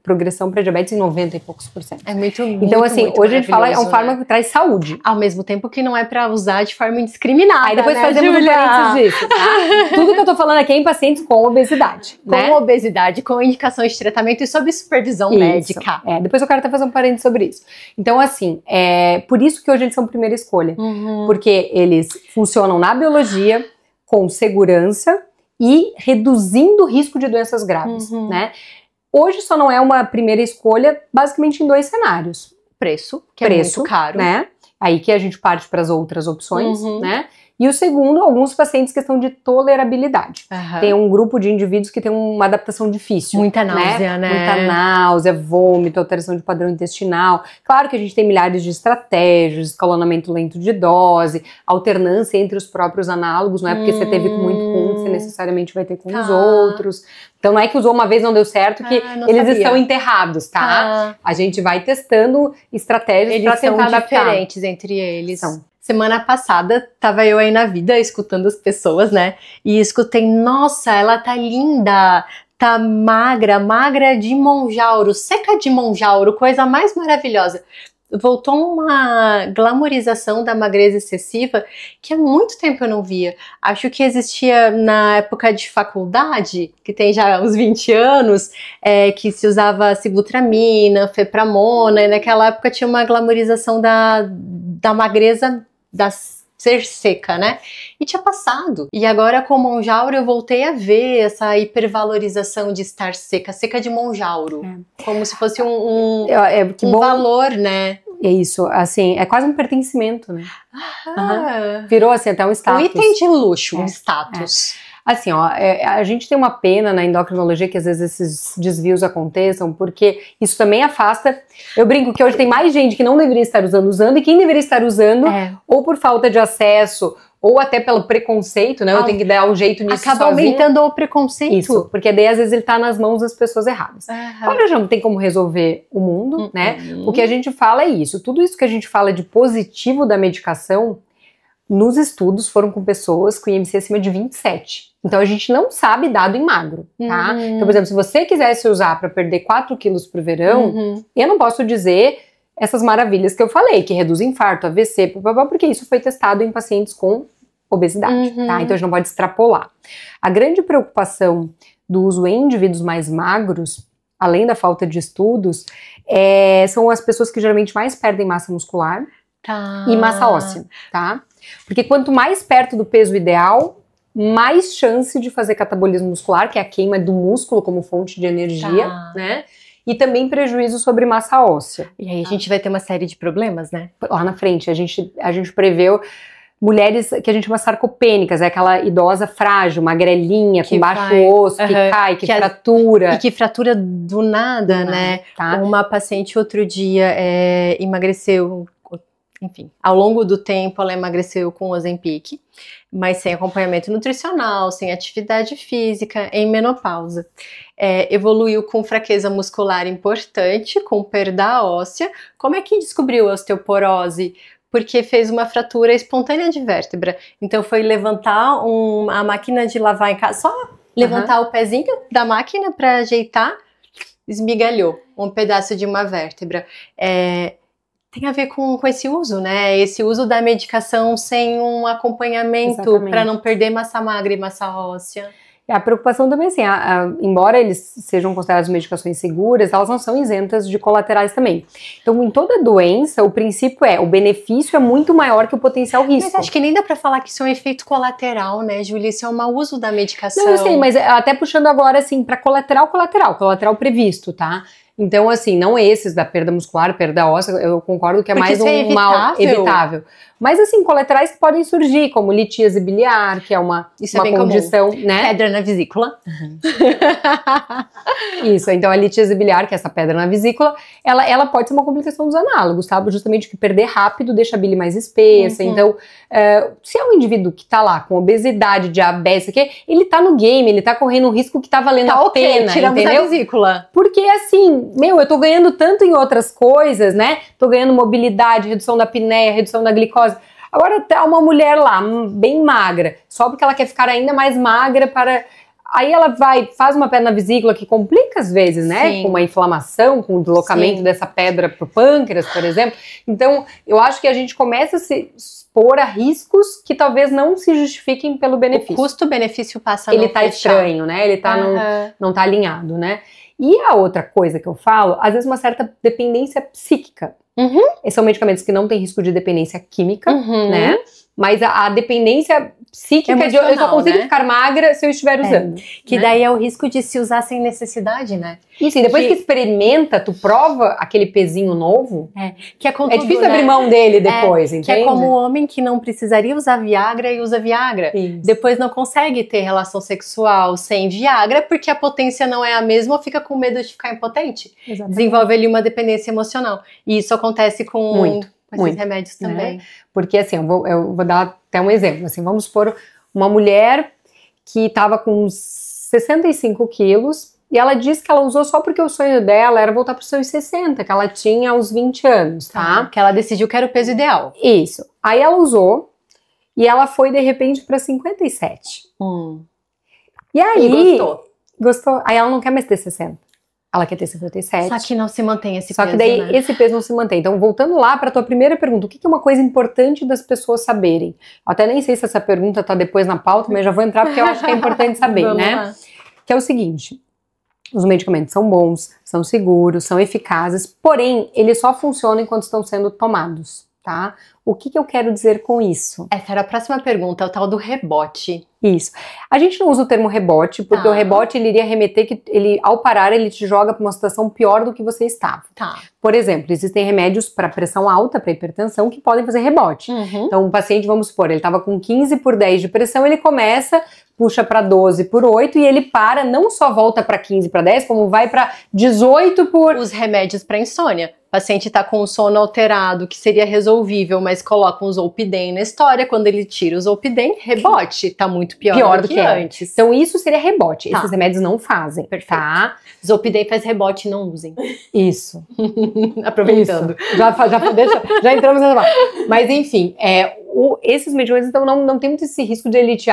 progressão para diabetes em 90 e poucos %. É muito, então, assim, muito hoje a gente fala, é um fármaco que traz saúde. Ao mesmo tempo que não é para usar de forma indiscriminada. Aí depois fazemos um parênteses disso, tá? Tudo que eu tô falando aqui é em pacientes com obesidade. Com obesidade, com indicações de tratamento e sob supervisão médica. Depois eu quero até fazer um parênteses sobre isso. Então, assim, por isso que hoje eles são primeira escolha. Porque eles funcionam na biologia com segurança e reduzindo o risco de doenças graves, né? Hoje só não é uma primeira escolha, basicamente em 2 cenários. Preço, que é muito caro. Né? Aí que a gente parte para as outras opções, né? E o segundo, alguns pacientes questão de tolerabilidade. Tem um grupo de indivíduos que tem uma adaptação difícil. Muita náusea, né? Muita náusea, vômito, alteração de padrão intestinal. Claro que a gente tem milhares de estratégias, escalonamento lento de dose, alternância entre os próprios análogos, não é porque você teve com muito com um que você necessariamente vai ter com os outros. Então não é que usou uma vez não deu certo que eles estão enterrados, tá? A gente vai testando estratégias para tentar adaptar. Eles são diferentes entre eles. Semana passada, tava eu aí na vida, escutando as pessoas, né? E escutei, nossa, ela tá linda, tá magra, magra de monjauro, seca de monjauro, coisa mais maravilhosa. Voltou uma glamorização da magreza excessiva que há muito tempo eu não via. Acho que existia na época de faculdade, que tem já uns 20 anos, que se usava sibutramina, fepramona, e naquela época tinha uma glamorização da magreza, da ser seca, né? E tinha passado. E agora com o monjauro eu voltei a ver essa hipervalorização de estar seca, seca de monjauro. Como se fosse um valor, né? É isso, assim, é quase um pertencimento, né? Virou assim até um status. Um item de luxo, um status. Assim, ó, a gente tem uma pena na endocrinologia que às vezes esses desvios aconteçam, porque isso também afasta. Eu brinco que hoje tem mais gente que não deveria estar usando, e quem deveria estar usando, ou por falta de acesso, ou até pelo preconceito, né? Eu tenho que dar um jeito nisso sozinha. Acaba aumentando o preconceito. Isso, porque daí às vezes ele tá nas mãos das pessoas erradas. Agora já não tem como resolver o mundo, né? O que a gente fala é isso. Tudo isso que a gente fala de positivo da medicação, nos estudos foram com pessoas com IMC acima de 27. Então a gente não sabe dado em magro, tá? Então, por exemplo, se você quisesse usar para perder 4 quilos pro verão, eu não posso dizer essas maravilhas que eu falei, que reduz infarto, AVC, porque isso foi testado em pacientes com obesidade, tá? Então a gente não pode extrapolar. A grande preocupação do uso em indivíduos mais magros, além da falta de estudos, são as pessoas que geralmente mais perdem massa muscular e massa óssea, tá? Porque quanto mais perto do peso ideal, mais chance de fazer catabolismo muscular, que é a queima do músculo como fonte de energia, né? E também prejuízo sobre massa óssea. E aí a gente vai ter uma série de problemas, né? Lá na frente, a gente preveu mulheres que a gente chama sarcopênicas, é aquela idosa frágil, magrelinha, com baixo osso, que cai, que fratura. E que fratura do nada, né? Tá? Uma paciente outro dia emagreceu, enfim, ao longo do tempo ela emagreceu com Ozempic, mas sem acompanhamento nutricional, sem atividade física, em menopausa. Evoluiu com fraqueza muscular importante, com perda óssea. Como é que descobriu a osteoporose? Porque fez uma fratura espontânea de vértebra. Então foi levantar a máquina de lavar em casa, só levantar o pezinho da máquina para ajeitar, esmigalhou um pedaço de uma vértebra. Tem a ver com esse uso, né? Esse uso da medicação sem um acompanhamento para não perder massa magra e massa óssea. A preocupação também, assim, embora eles sejam considerados medicações seguras, elas não são isentas de colaterais também. Então, em toda doença, o princípio o benefício é muito maior que o potencial risco. Mas acho que nem dá pra falar que isso é um efeito colateral, né, Júlia? Isso é um mau uso da medicação. Não, eu sei, mas até puxando agora, assim, pra colateral previsto, tá? Então, assim, não esses da perda muscular, perda óssea, eu concordo que é mais um mal evitável. Mas, assim, colaterais que podem surgir, como litíase biliar, que é uma condição, né? Pedra na vesícula. Isso, então a litíase biliar, que é essa pedra na vesícula, ela pode ser uma complicação dos análogos, tá? Justamente que perder rápido deixa a bile mais espessa. Então, se é um indivíduo que tá lá com obesidade, diabetes, ele tá no game, ele tá correndo um risco que tá valendo a pena, tiramos entendeu? a vesícula. Porque, assim, eu tô ganhando tanto em outras coisas, né? Tô ganhando mobilidade, redução da apneia, redução da glicose. Agora tá uma mulher lá, bem magra, só porque ela quer ficar ainda mais magra para... Aí ela faz uma pedra na vesícula que complica às vezes, né? Sim. Com uma inflamação, com o deslocamento dessa pedra pro pâncreas, por exemplo. Então, eu acho que a gente começa a se expor a riscos que talvez não se justifiquem pelo benefício. O custo-benefício passa Ele tá estranho, né? Ele tá não tá alinhado, né? E a outra coisa que eu falo, às vezes uma certa dependência psíquica. Esses são medicamentos que não têm risco de dependência química, né? Mas a dependência psíquica de eu só consigo ficar magra se eu estiver usando. Que daí é o risco de se usar sem necessidade, né? Isso, e depois que experimenta, tu prova aquele pezinho novo, que é difícil abrir mão dele depois, entende? Que é como o homem que não precisaria usar Viagra e usa Viagra. Isso. Depois não consegue ter relação sexual sem Viagra porque a potência não é a mesma ou fica com medo de ficar impotente. Exatamente. Desenvolve ali uma dependência emocional. E isso acontece com esses remédios também. Né? Porque assim, eu vou dar até um exemplo. Assim, vamos supor uma mulher que estava com uns 65 quilos e ela diz que ela usou só porque o sonho dela era voltar para os seus 60, que ela tinha aos 20 anos, tá? Que ela decidiu que era o peso ideal. Isso. Aí ela usou e ela foi de repente para 57. E aí... Gostou. Aí ela não quer mais ter 60. Ela quer ter 57. Só que não se mantém esse peso, Só que daí esse peso não se mantém. Então, voltando lá para a tua primeira pergunta, o que é uma coisa importante das pessoas saberem? Eu até nem sei se essa pergunta tá depois na pauta, mas já vou entrar porque eu acho que é importante saber, né? Lá. Que é o seguinte, os medicamentos são bons, são seguros, são eficazes, porém, eles só funcionam enquanto estão sendo tomados, tá? O que eu quero dizer com isso? Essa era a próxima pergunta, o tal do rebote. Isso. A gente não usa o termo rebote, porque o rebote ele iria remeter que ele, ao parar, ele te joga para uma situação pior do que você estava. Por exemplo, existem remédios para pressão alta, para hipertensão, que podem fazer rebote. Então, um paciente, vamos supor, ele estava com 15/10 de pressão, ele começa, puxa para 12/8 e ele para, não só volta para 15/10, como vai para 18 por... Os remédios para insônia. O paciente está com o sono alterado, que seria resolvível, mas coloca um Zolpidem na história. Quando ele tira o Zolpidem, rebote. Tá muito pior do que antes. Então isso seria rebote. Esses remédios não fazem. Perfeito. Tá? Zolpidem faz rebote, não usem. Isso. Aproveitando. Isso. Já entramos nessa parte. Mas enfim, esses medicamentos então não tem muito esse risco de elite.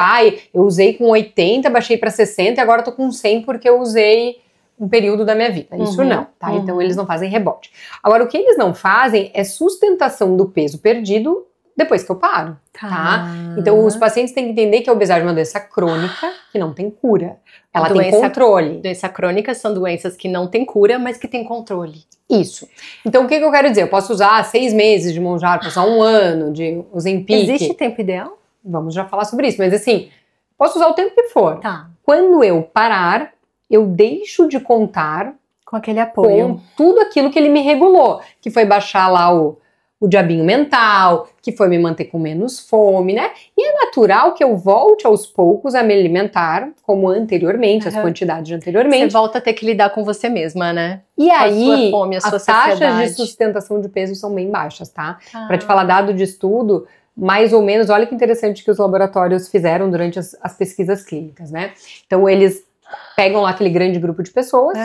Eu usei com 80, baixei para 60 e agora tô com 100 porque eu usei um período da minha vida. Isso não, tá? Então eles não fazem rebote. Agora, o que eles não fazem é sustentação do peso perdido depois que eu paro, tá? Então, os pacientes têm que entender que a obesidade é uma doença crônica que não tem cura. Ela tem controle. Doença crônica são doenças que não têm cura, mas que têm controle. Isso. Então, o que eu quero dizer? Eu posso usar 6 meses de Mounjaro, posso usar 1 ano de Ozempic. Existe tempo ideal? Vamos já falar sobre isso. Mas, assim, posso usar o tempo que for. Tá. Quando eu parar, eu deixo de contar com aquele apoio, com tudo aquilo que ele me regulou, que foi baixar lá o diabinho mental, que foi me manter com menos fome, né? E é natural que eu volte aos poucos a me alimentar como anteriormente, as quantidades de anteriormente. Você volta a ter que lidar com você mesma, né? E aí, a sua fome, a sua as taxas de sustentação de peso são bem baixas, tá? Pra te falar dado de estudo, mais ou menos, olha que interessante que os laboratórios fizeram durante as pesquisas clínicas, né? Então, eles pegam lá aquele grande grupo de pessoas,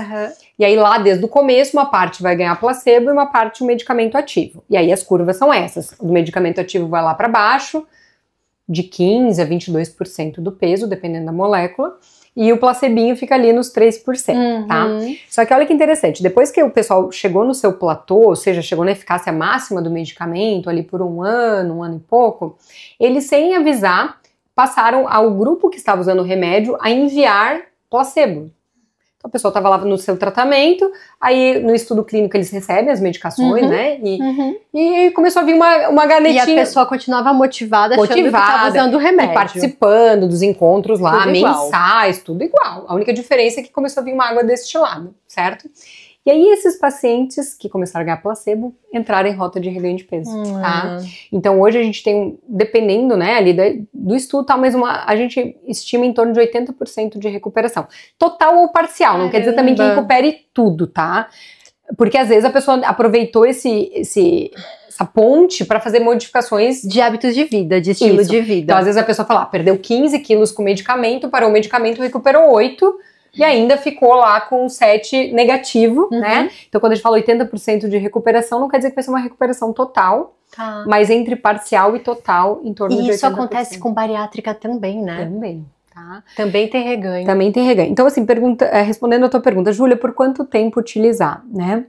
e aí lá desde o começo uma parte vai ganhar placebo e uma parte o medicamento ativo. E aí as curvas são essas, o medicamento ativo vai lá para baixo, de 15% a 22% do peso, dependendo da molécula, e o placebinho fica ali nos 3%, tá? Só que olha que interessante, depois que o pessoal chegou no seu platô, ou seja, chegou na eficácia máxima do medicamento, ali por 1 ano e pouco, eles sem avisar, passaram ao grupo que estava usando o remédio a enviar placebo. Então a pessoa estava lá no seu tratamento, aí no estudo clínico eles recebem as medicações, né? E começou a vir uma ganetinha. E a pessoa continuava motivada achando que estava usando o remédio. E participando dos encontros lá, tudo mensais, tudo igual. A única diferença é que começou a vir uma água destilada, certo? E aí esses pacientes que começaram a ganhar placebo entraram em rota de reganho de peso, tá? Então hoje a gente tem, dependendo, né, ali do estudo, tá, mas a gente estima em torno de 80% de recuperação. Total ou parcial, não quer dizer também que recupere tudo, tá? Porque às vezes a pessoa aproveitou essa ponte para fazer modificações de hábitos de vida, de estilo de vida. Então às vezes a pessoa fala, perdeu 15 quilos com medicamento, parou o medicamento, recuperou 8, e ainda ficou lá com 7 negativo, né? Então, quando a gente fala 80% de recuperação, não quer dizer que vai ser uma recuperação total, mas entre parcial e total, em torno de 80%. E isso acontece com bariátrica também, né? Também, tá? Também tem reganho. Também tem reganho. Então, assim, respondendo a tua pergunta, Júlia, por quanto tempo utilizar, né?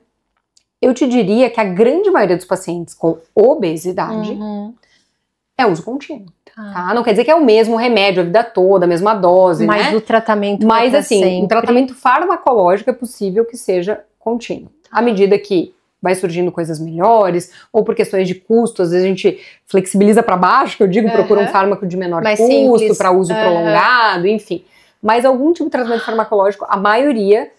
Eu te diria que a grande maioria dos pacientes com obesidade é uso contínuo. Tá? Não quer dizer que é o mesmo remédio a vida toda, a mesma dose, mas né? o tratamento Mas assim, um tratamento farmacológico é possível que seja contínuo. À medida que vai surgindo coisas melhores, ou por questões de custo, às vezes a gente flexibiliza para baixo, que eu digo, procura um fármaco de menor custo, para uso prolongado, enfim. Mas algum tipo de tratamento farmacológico, a maioria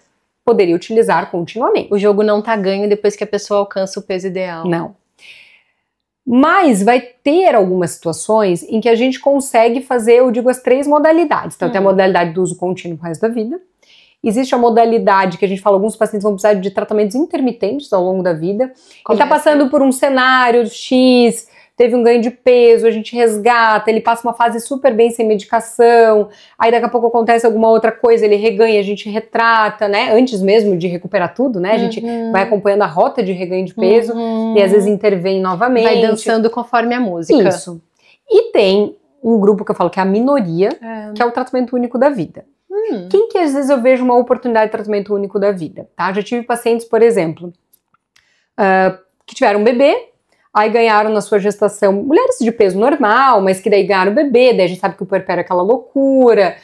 poderia utilizar continuamente. O jogo não tá ganho depois que a pessoa alcança o peso ideal. Não. Mas vai ter algumas situações em que a gente consegue fazer, eu digo, as 3 modalidades. Então, tem a modalidade do uso contínuo pro resto da vida. Existe a modalidade que a gente fala, alguns pacientes vão precisar de tratamentos intermitentes ao longo da vida. Ele tá passando por um cenário X, teve um ganho de peso, a gente resgata, ele passa uma fase super bem sem medicação, aí daqui a pouco acontece alguma outra coisa, ele reganha, a gente retrata, né? Antes mesmo de recuperar tudo, né? A gente vai acompanhando a rota de reganho de peso e às vezes intervém novamente. Vai dançando conforme a música. Isso. E tem um grupo que eu falo que é a minoria, que é o tratamento único da vida. Quem que às vezes eu vejo uma oportunidade de tratamento único da vida, tá? Já tive pacientes, por exemplo, que tiveram um bebê, aí ganharam na sua gestação mulheres de peso normal, mas que daí ganharam o bebê, daí a gente sabe que o puerpério é aquela loucura,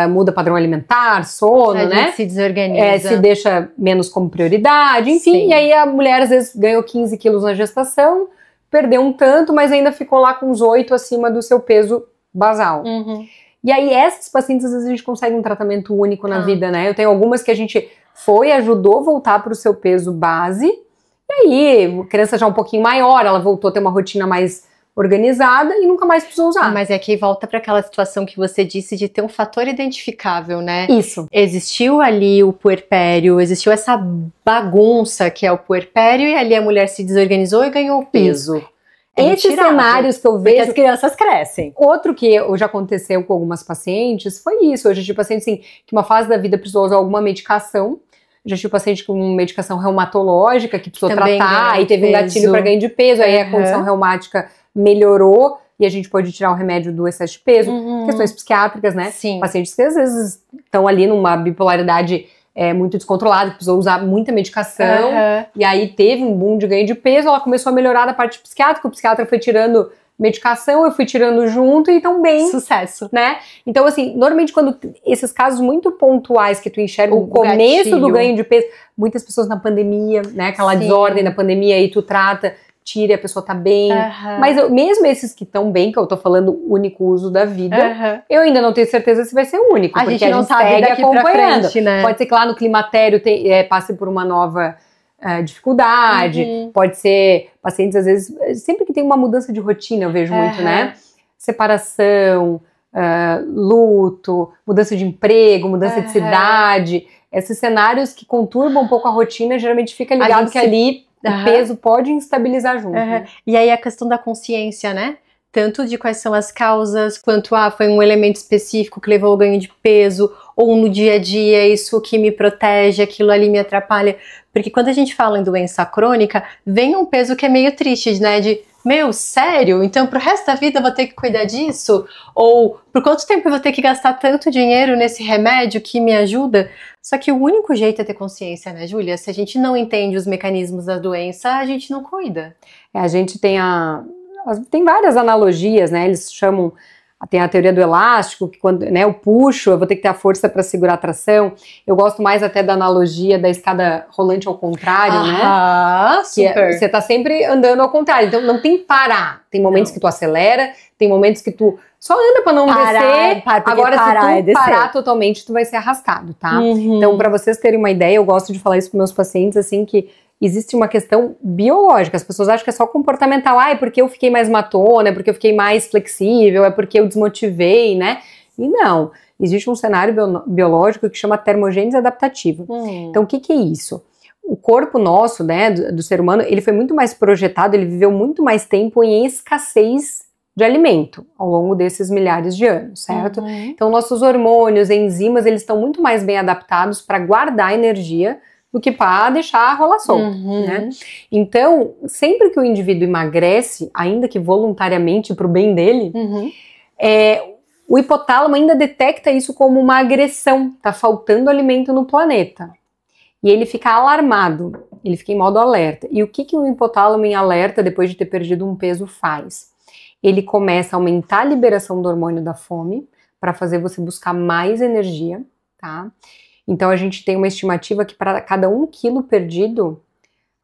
muda padrão alimentar, sono, a né? gente se desorganiza. Se deixa menos como prioridade, enfim, Sim. E aí a mulher às vezes ganhou 15 quilos na gestação, perdeu um tanto, mas ainda ficou lá com uns 8 acima do seu peso basal. E aí essas pacientes às vezes a gente consegue um tratamento único na vida, né? Eu tenho algumas que a gente ajudou a voltar para o seu peso base, e aí a criança já um pouquinho maior, ela voltou a ter uma rotina mais organizada e nunca mais precisou usar. Mas é que volta para aquela situação que você disse de ter um fator identificável, né? Isso. Existiu ali o puerpério, existiu essa bagunça que é o puerpério e ali a mulher se desorganizou e ganhou peso. Esses cenários que eu vejo... Porque as crianças crescem. Outro que já aconteceu com algumas pacientes foi isso. Hoje eu tive paciente assim, que uma fase da vida precisou usar alguma medicação. Já tive paciente com medicação reumatológica que precisou tratar e teve um gatilho para ganho de peso. Aí a condição reumática melhorou e a gente pôde tirar o remédio do excesso de peso. Questões psiquiátricas, né? Sim. Pacientes que às vezes estão ali numa bipolaridade muito descontrolada, que precisou usar muita medicação, e aí teve um boom de ganho de peso, ela começou a melhorar da parte psiquiátrica, o psiquiatra foi tirando medicação, eu fui tirando junto e tão bem. Sucesso. Né? Então, assim, normalmente quando esses casos muito pontuais que tu enxerga o começo do ganho de peso, muitas pessoas na pandemia, né, aquela desordem da pandemia, aí tu trata, tira e a pessoa tá bem. Mas mesmo esses que estão bem, que eu tô falando único uso da vida, eu ainda não tenho certeza se vai ser único, porque a gente não sabe segue daqui acompanhando. pra frente, né? Pode ser que lá no climatério passe por uma nova dificuldade, pode ser pacientes às vezes, sempre que tem uma mudança de rotina, eu vejo muito, né? Separação, luto, mudança de emprego, mudança de cidade, esses cenários que conturbam um pouco a rotina, geralmente fica ligado que ali o peso pode instabilizar junto. Né? E aí a questão da consciência, né? Tanto de quais são as causas, quanto foi um elemento específico que levou ao ganho de peso, ou no dia a dia isso que me protege, aquilo ali me atrapalha. Porque quando a gente fala em doença crônica, vem um peso que é meio triste, né? De, meu, sério? Então pro resto da vida eu vou ter que cuidar disso? Ou por quanto tempo eu vou ter que gastar tanto dinheiro nesse remédio que me ajuda? Só que o único jeito é ter consciência, né, Júlia? Se a gente não entende os mecanismos da doença, a gente não cuida. A gente tem várias analogias, né? Eles chamam, tem a teoria do elástico, que quando eu puxo, eu vou ter que ter a força para segurar a tração. Eu gosto mais até da analogia da escada rolante ao contrário, né? Super. Você tá sempre andando ao contrário, então não tem parar. Tem momentos que tu acelera, tem momentos que tu só anda para não descer. Agora, se tu parar totalmente, tu vai ser arrastado, tá? Então, para vocês terem uma ideia, eu gosto de falar isso para meus pacientes, assim, que existe uma questão biológica. As pessoas acham que é só comportamental. É porque eu fiquei mais matona, é porque eu fiquei mais flexível, é porque eu desmotivei, né? E não. Existe um cenário biológico que chama termogênese adaptativa. Então, o que é isso? O corpo nosso, né, do ser humano, ele foi muito mais projetado, ele viveu muito mais tempo em escassez de alimento ao longo desses milhares de anos, certo? Então, nossos hormônios, enzimas, eles estão muito mais bem adaptados para guardar energia do que para deixar rolar solto, né? Então, sempre que o indivíduo emagrece, ainda que voluntariamente para o bem dele, o hipotálamo ainda detecta isso como uma agressão, tá faltando alimento no planeta. E ele fica alarmado, ele fica em modo alerta. E o que o hipotálamo em alerta, depois de ter perdido um peso, faz? Ele começa a aumentar a liberação do hormônio da fome para fazer você buscar mais energia, tá? Então a gente tem uma estimativa que para cada 1 quilo perdido,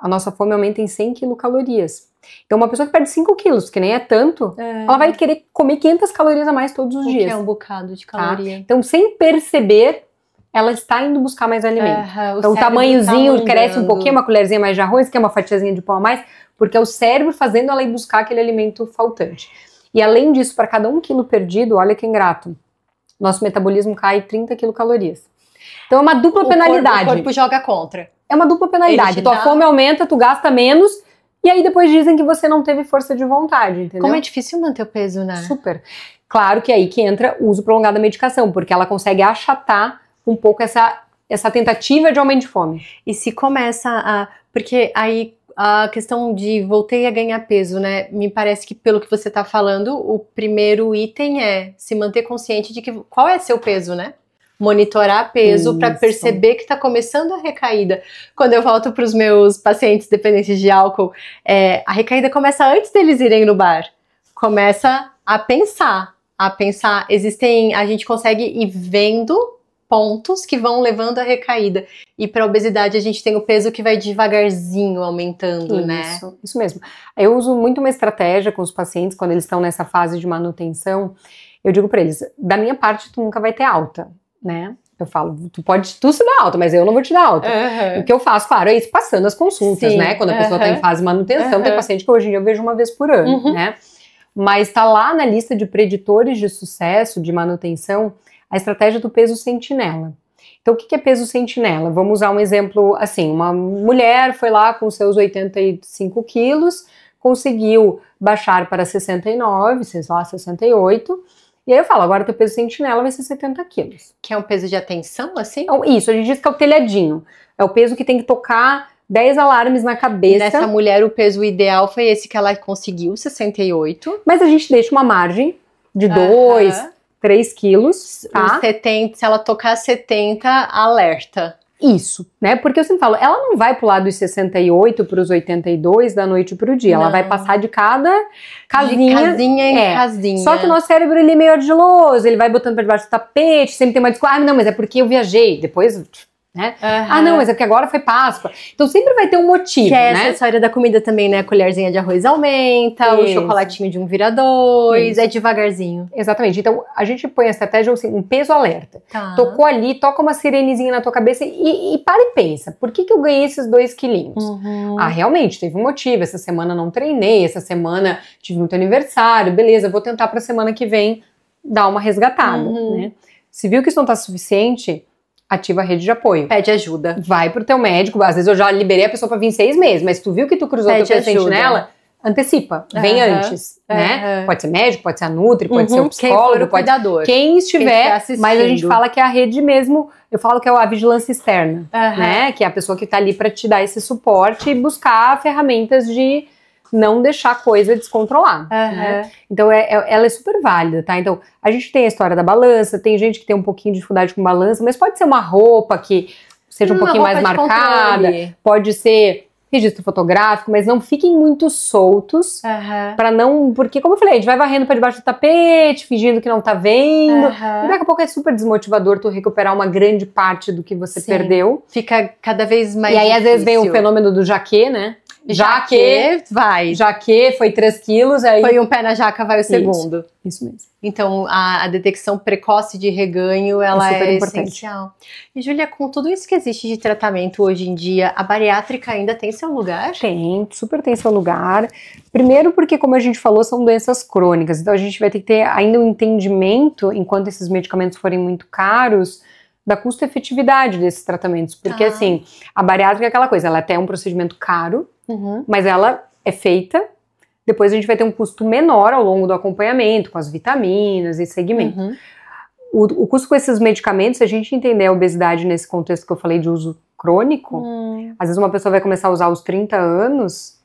a nossa fome aumenta em 100 quilocalorias. Então, uma pessoa que perde 5 quilos, que nem é tanto, ela vai querer comer 500 calorias a mais todos os dias. Que é um bocado de caloria. Tá? Então, sem perceber, ela está indo buscar mais alimento. Então, o tamanhozinho cresce um pouquinho, uma colherzinha mais de arroz, que é uma fatiazinha de pão a mais, porque é o cérebro fazendo ela ir buscar aquele alimento faltante. E além disso, para cada 1 quilo perdido, olha que ingrato, nosso metabolismo cai 30 quilocalorias. Então é uma dupla penalidade. O corpo joga contra. É uma dupla penalidade. Tua fome aumenta, tu gasta menos, e aí depois dizem que você não teve força de vontade, entendeu? Como é difícil manter o peso, né? Super. Claro que é aí que entra o uso prolongado da medicação, porque ela consegue achatar um pouco essa tentativa de aumento de fome. E se começa a... Porque aí a questão de voltei a ganhar peso, né? Me parece que pelo que você tá falando, o primeiro item é se manter consciente de que qual é seu peso, né? Monitorar peso para perceber que tá começando a recaída. Quando eu volto para os meus pacientes dependentes de álcool, a recaída começa antes deles irem no bar. Começa a pensar. A gente consegue ir vendo pontos que vão levando à recaída. E para a obesidade a gente tem o peso que vai devagarzinho aumentando, né? Isso mesmo. Eu uso muito uma estratégia com os pacientes quando eles estão nessa fase de manutenção. Eu digo para eles, da minha parte tu nunca vai ter alta, né? Eu falo, tu se dá alta, mas eu não vou te dar alta. O que eu faço, claro, é isso passando as consultas, né? Quando a pessoa está em fase de manutenção, tem paciente que hoje em dia eu vejo uma vez por ano, né? Mas está lá na lista de preditores de sucesso, de manutenção, a estratégia do peso sentinela. Então, o que é peso sentinela? Vamos usar um exemplo assim, uma mulher foi lá com seus 85 quilos, conseguiu baixar para 69, sei lá, 68, e aí eu falo, agora teu peso sentinela vai ser 70 quilos. Que é um peso de atenção, assim? Então, isso, a gente diz que é o telhadinho. É o peso que tem que tocar 10 alarmes na cabeça. Nessa mulher, o peso ideal foi esse que ela conseguiu, 68. Mas a gente deixa uma margem de 2, 3 quilos, tá? 70, se ela tocar 70, alerta. Isso, né? Porque eu sempre falo, ela não vai pular dos 68 para os 82 da noite para o dia. Não. Ela vai passar de cada casinha. De casinha em casinha. Só que o nosso cérebro, ele é meio ardiloso, ele vai botando para debaixo do tapete, sempre tem uma desculpa. Ah, não, mas é porque eu viajei. Depois... né? Ah, não, mas é porque agora foi Páscoa. Então sempre vai ter um motivo, que é né? essa história da comida também, né? A colherzinha de arroz aumenta, o chocolatinho de 1 vira 2, é devagarzinho. Exatamente. Então a gente põe a estratégia assim, um peso alerta. Tocou ali, toca uma sirenezinha na tua cabeça e para e pensa, por que eu ganhei esses 2 quilinhos? Ah, realmente, teve um motivo. Essa semana não treinei, essa semana tive muito aniversário, beleza, vou tentar pra semana que vem dar uma resgatada, né? Se viu que isso não tá suficiente, ativa a rede de apoio. Pede ajuda. Vai pro teu médico, às vezes eu já liberei a pessoa pra vir 6 meses, mas tu viu que tu cruzou teu paciente nela, antecipa, vem antes, né? Pode ser médico, pode ser a Nutri, pode ser o psicólogo, pode ser quem estiver, mas a gente fala que é a rede mesmo, eu falo que é a vigilância externa, né? Que é a pessoa que tá ali pra te dar esse suporte e buscar ferramentas de não deixar a coisa descontrolar, né? Então ela é super válida, tá? Então a gente tem a história da balança, tem gente que tem um pouquinho de dificuldade com balança, mas pode ser uma roupa que seja um pouquinho mais marcada, pode ser registro fotográfico, mas não fiquem muito soltos, para não, porque como eu falei, a gente vai varrendo para debaixo do tapete, fingindo que não tá vendo, e daqui a pouco é super desmotivador tu recuperar uma grande parte do que você perdeu. Fica cada vez mais difícil. Às vezes vem o fenômeno do jaquê, né? Jaquê foi 3 quilos, aí... Foi um pé na jaca, vai o segundo. Isso mesmo. Então, a detecção precoce de reganho, ela é essencial. E, Júlia, com tudo isso que existe de tratamento hoje em dia, a bariátrica ainda tem seu lugar? Tem, super tem seu lugar. Primeiro porque, como a gente falou, são doenças crônicas. Então, a gente vai ter que ter ainda um entendimento, enquanto esses medicamentos forem muito caros, da custo-efetividade desses tratamentos. Porque, assim, a bariátrica é aquela coisa, ela até é um procedimento caro, mas ela é feita, depois a gente vai ter um custo menor ao longo do acompanhamento, com as vitaminas e segmento. O custo com esses medicamentos, se a gente entender a obesidade nesse contexto que eu falei de uso crônico, às vezes uma pessoa vai começar a usar aos 30 anos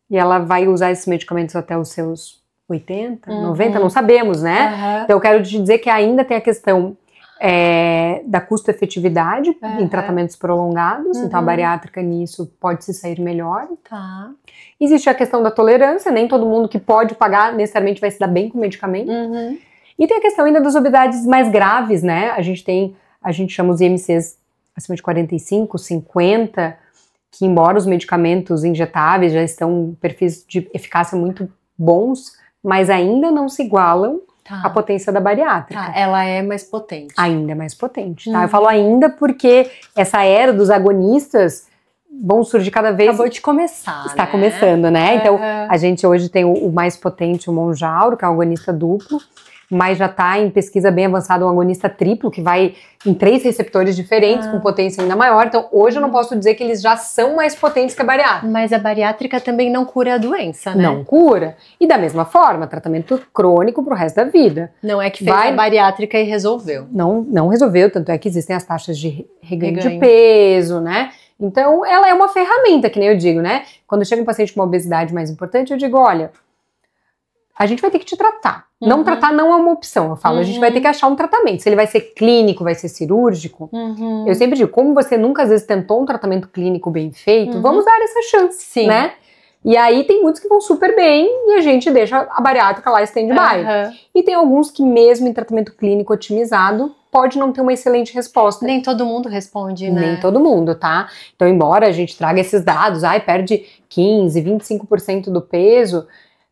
e ela vai usar esses medicamentos até os seus 80, 90, não sabemos, né? Então eu quero te dizer que ainda tem a questão da custo-efetividade em tratamentos prolongados, então a bariátrica nisso pode se sair melhor. Existe a questão da tolerância, nem todo mundo que pode pagar necessariamente vai se dar bem com o medicamento. E tem a questão ainda das obesidades mais graves, né? A gente chama os IMCs acima de 45, 50, que embora os medicamentos injetáveis já estão perfis de eficácia muito bons, mas ainda não se igualam à potência da bariátrica. Ela é mais potente. Ainda é mais potente, tá? Eu falo ainda porque essa era dos agonistas vão surgir cada vez... Acabou de começar, Está começando, né? Uhum. Então, a gente hoje tem o mais potente, o Mounjaro, que é um agonista duplo, mas já está em pesquisa bem avançada um agonista triplo, que vai em 3 receptores diferentes, com potência ainda maior. Então, hoje eu não posso dizer que eles já são mais potentes que a bariátrica. Mas a bariátrica também não cura a doença, né? Não cura. E da mesma forma, tratamento crônico pro resto da vida. Não é que fez a bariátrica e resolveu. Não resolveu, tanto é que existem as taxas de reganho de peso, né? Então, ela é uma ferramenta, que nem eu digo, né? Quando chega um paciente com uma obesidade mais importante, eu digo, olha, a gente vai ter que te tratar. Não tratar não é uma opção, eu falo, a gente vai ter que achar um tratamento. Se ele vai ser clínico, vai ser cirúrgico. Eu sempre digo, como você nunca às vezes tentou um tratamento clínico bem feito, vamos dar essa chance, né? E aí tem muitos que vão super bem e a gente deixa a bariátrica lá stand-by. E tem alguns que mesmo em tratamento clínico otimizado, pode não ter uma excelente resposta. Nem todo mundo responde, né? Nem todo mundo, tá? Então, embora a gente traga esses dados, perde 15, 25% do peso,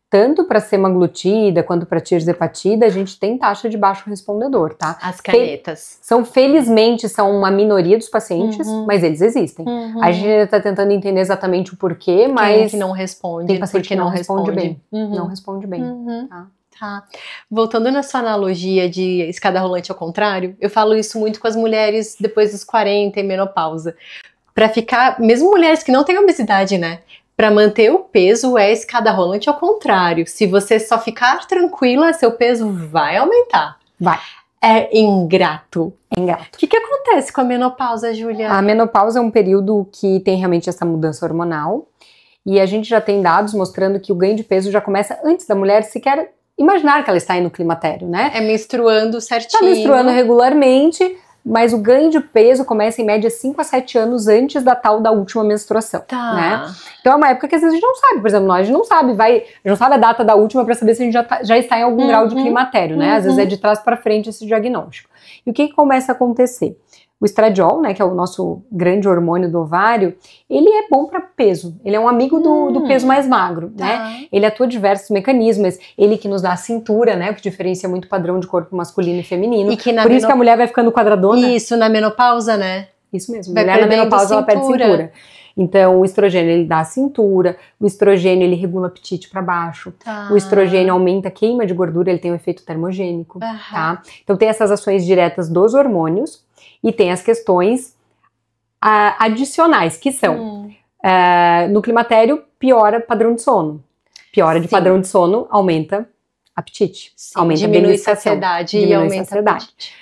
tanto para semaglutida quanto para tirzepatida, a gente tem taxa de baixo respondedor, tá? As canetas. Felizmente, são uma minoria dos pacientes, mas eles existem. A gente ainda tá tentando entender exatamente o porquê, mas... Quem é que não responde? Tem paciente que não responde bem. Não responde bem, tá? Voltando na sua analogia de escada rolante ao contrário, eu falo isso muito com as mulheres depois dos 40 e menopausa. Pra ficar, mesmo mulheres que não têm obesidade, né? Para manter o peso é escada rolante ao contrário. Se você só ficar tranquila, seu peso vai aumentar. Vai. É ingrato. É ingrato. O que acontece com a menopausa, Júlia? A menopausa é um período que tem realmente essa mudança hormonal. E a gente já tem dados mostrando que o ganho de peso já começa antes da mulher sequer imaginar que ela está no climatério, né? É menstruando certinho. Está menstruando regularmente, mas o ganho de peso começa em média 5 a 7 anos antes da tal da última menstruação, né? Então é uma época que às vezes a gente não sabe, por exemplo, nós a gente não sabe a data da última para saber se a gente já está em algum grau de climatério, né? Às vezes é de trás para frente esse diagnóstico. E o que começa a acontecer? O estradiol, né, que é o nosso grande hormônio do ovário, ele é bom para peso, ele é um amigo do peso mais magro, né? Ele atua diversos mecanismos, ele que nos dá a cintura, né, o que diferencia muito o padrão de corpo masculino e feminino, e que por isso que a mulher vai ficando quadradona. Isso, na menopausa, né? Isso mesmo, a mulher na menopausa ela perde cintura. Então, o estrogênio, ele dá a cintura, o estrogênio, ele regula o apetite para baixo, o estrogênio aumenta a queima de gordura, ele tem um efeito termogênico, tá? Então, tem essas ações diretas dos hormônios, e tem as questões adicionais, que são, no climatério, piora padrão de sono. Piora de padrão de sono, aumenta apetite. Aumenta diminui a saciedade e aumenta a apetite.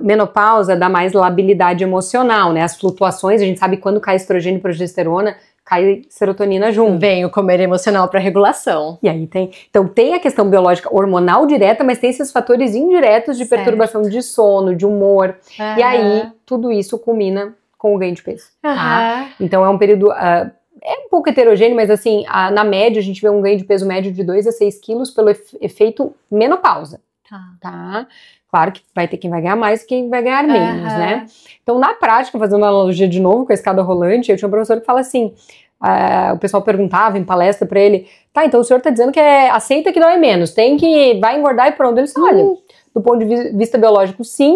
Menopausa dá mais labilidade emocional, né? As flutuações, a gente sabe quando cai estrogênio e progesterona, cai serotonina junto. Vem o comer emocional para regulação. E aí tem, então tem a questão biológica hormonal direta, mas tem esses fatores indiretos de perturbação de sono, de humor. E aí tudo isso culmina com o ganho de peso. Tá? Então é um período é um pouco heterogêneo, mas assim, na média a gente vê um ganho de peso médio de 2 a 6 quilos pelo efeito menopausa. Tá? Claro que vai ter quem vai ganhar mais e quem vai ganhar menos, né? Então, na prática, fazendo uma analogia de novo com a escada rolante, eu tinha um professor que fala assim, o pessoal perguntava em palestra pra ele, tá, então o senhor tá dizendo que aceita que dói menos, vai engordar e pronto. Ele disse, olha, do ponto de vista biológico, sim,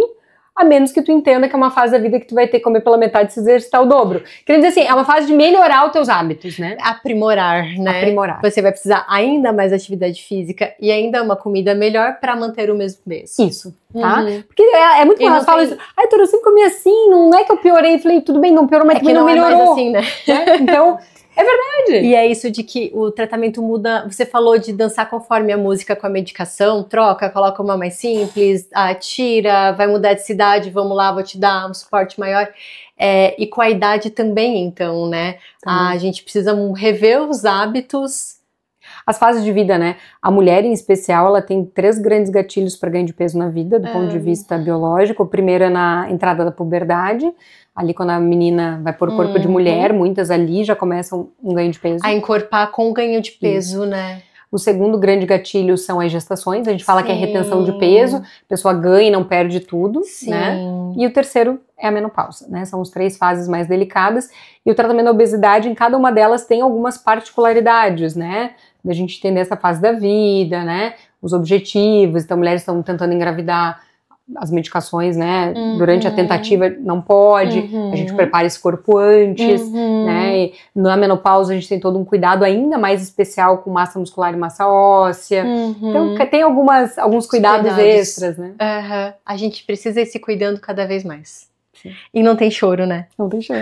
a menos que tu entenda que é uma fase da vida que tu vai ter que comer pela metade e se exercitar o dobro. Querendo dizer assim, é uma fase de melhorar os teus hábitos, né? Aprimorar, né? Aprimorar. Você vai precisar ainda mais atividade física e ainda uma comida melhor para manter o mesmo peso. Isso, tá? Porque é muito fácil. Fala isso, eu sempre comi assim, não é que eu piorei. Eu falei, tudo bem, não piorou, mas também não melhorou. É mais assim, né? Então... É verdade. E é isso de que o tratamento muda. Você falou de dançar conforme a música com a medicação, troca, coloca uma mais simples, tira, vai mudar de cidade, vamos lá, vou te dar um suporte maior. E com a idade também, então, né? A gente precisa rever os hábitos. As fases de vida, né? A mulher, em especial, ela tem 3 grandes gatilhos para ganho de peso na vida, do ponto de vista biológico. O primeiro é na entrada da puberdade. Ali quando a menina vai pôr corpo de mulher, muitas ali já começam um ganho de peso. A encorpar com ganho de peso, né? O segundo grande gatilho são as gestações. A gente fala que é retenção de peso. A pessoa ganha e não perde tudo, né? E o terceiro é a menopausa, né? São as 3 fases mais delicadas. E o tratamento da obesidade, em cada uma delas, tem algumas particularidades, né? Da gente entender essa fase da vida, né? Os objetivos. Então, mulheres estão tentando engravidar, as medicações, né? Durante a tentativa não pode. A gente prepara esse corpo antes, né? E na menopausa a gente tem todo um cuidado ainda mais especial com massa muscular e massa óssea. Então, tem alguns cuidados extras, né? A gente precisa ir se cuidando cada vez mais. Sim. E não tem choro, né? Não tem choro.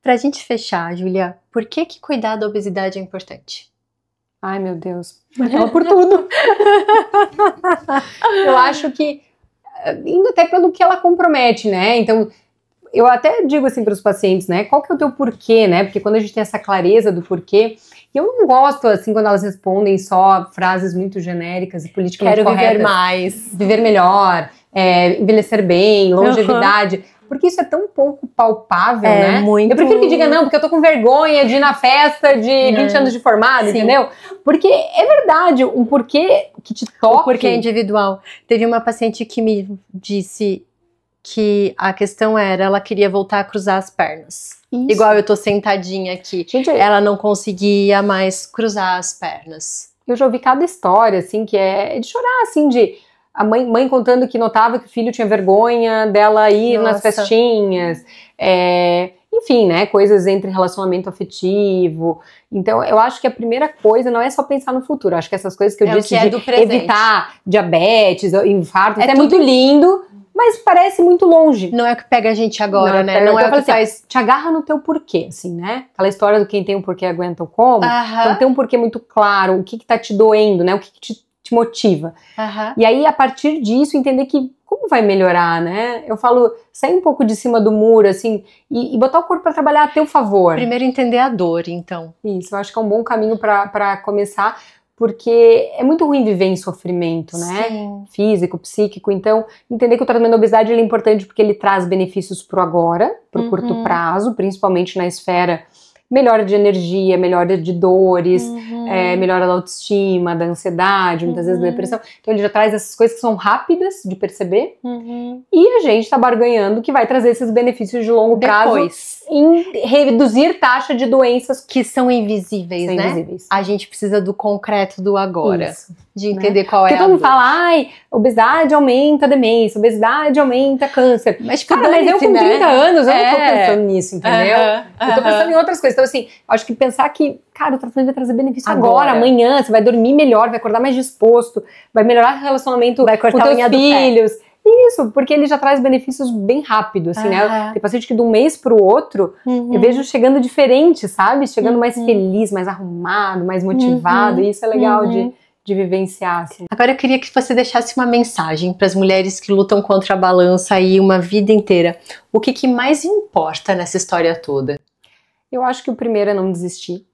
Pra gente fechar, Júlia, por que cuidar da obesidade é importante? Ai, meu Deus. Fala por tudo. Eu acho que, indo até pelo que ela compromete, né? Então, eu até digo assim para os pacientes, né? Qual que é o teu porquê, né? Porque quando a gente tem essa clareza do porquê, e eu não gosto, assim, quando elas respondem só frases muito genéricas e politicamente corretas. Quero viver mais. Viver melhor, envelhecer bem, longevidade. Porque isso é tão pouco palpável, né? Muito... Eu prefiro que diga não, porque eu tô com vergonha de ir na festa de 20 anos de formado, entendeu? Porque é verdade, um porquê que te toca. O porquê é individual. Teve uma paciente que me disse que a questão era, ela queria voltar a cruzar as pernas. Isso. Igual eu tô sentadinha aqui. Gente, ela não conseguia mais cruzar as pernas. Eu já ouvi cada história, assim, que é de chorar, assim, de... A mãe contando que notava que o filho tinha vergonha dela ir nas festinhas. Enfim, né? Coisas entre relacionamento afetivo. Então, eu acho que a primeira coisa não é só pensar no futuro. Eu acho que essas coisas que eu disse de evitar diabetes, infarto, é muito lindo, mas parece muito longe. Não é o que pega a gente agora, né? Não é o que faz... Te agarra no teu porquê, assim, né? Aquela história do quem tem um porquê aguenta o como. Então, tem um porquê muito claro. O que tá te doendo, né? O que te motiva. E aí, a partir disso, entender que como vai melhorar, né? Eu falo, sair um pouco de cima do muro, assim, e botar o corpo para trabalhar a teu favor. Primeiro entender a dor, então. Isso, eu acho que é um bom caminho para começar, porque é muito ruim viver em sofrimento, né? Sim. Físico, psíquico. Então, entender que o tratamento da obesidade ele é importante porque ele traz benefícios pro agora, pro curto prazo, principalmente na esfera melhora de energia, melhora de dores, melhora da autoestima, da ansiedade, muitas vezes da depressão. Então ele já traz essas coisas que são rápidas de perceber e a gente tá barganhando que vai trazer esses benefícios de longo prazo em reduzir taxa de doenças que são invisíveis, né? Invisíveis. A gente precisa do concreto do agora. Isso. De entender qual é a dor. Porque todo mundo fala, ai, obesidade aumenta a demência, obesidade aumenta câncer. Mas, cara, mas eu com 30 anos, eu não tô pensando nisso, entendeu? Eu tô pensando em outras coisas. Então, assim, acho que pensar que, cara, o tratamento vai trazer benefício agora, amanhã, você vai dormir melhor, vai acordar mais disposto, vai melhorar o relacionamento com teus filhos. Isso, porque ele já traz benefícios bem rápido, assim, né? Tem paciente que de um mês pro outro, eu vejo chegando diferente, sabe? Chegando mais feliz, mais arrumado, mais motivado, e isso é legal de vivenciar, assim. Agora eu queria que você deixasse uma mensagem para as mulheres que lutam contra a balança aí uma vida inteira. O que mais importa nessa história toda? Eu acho que o primeiro é não desistir,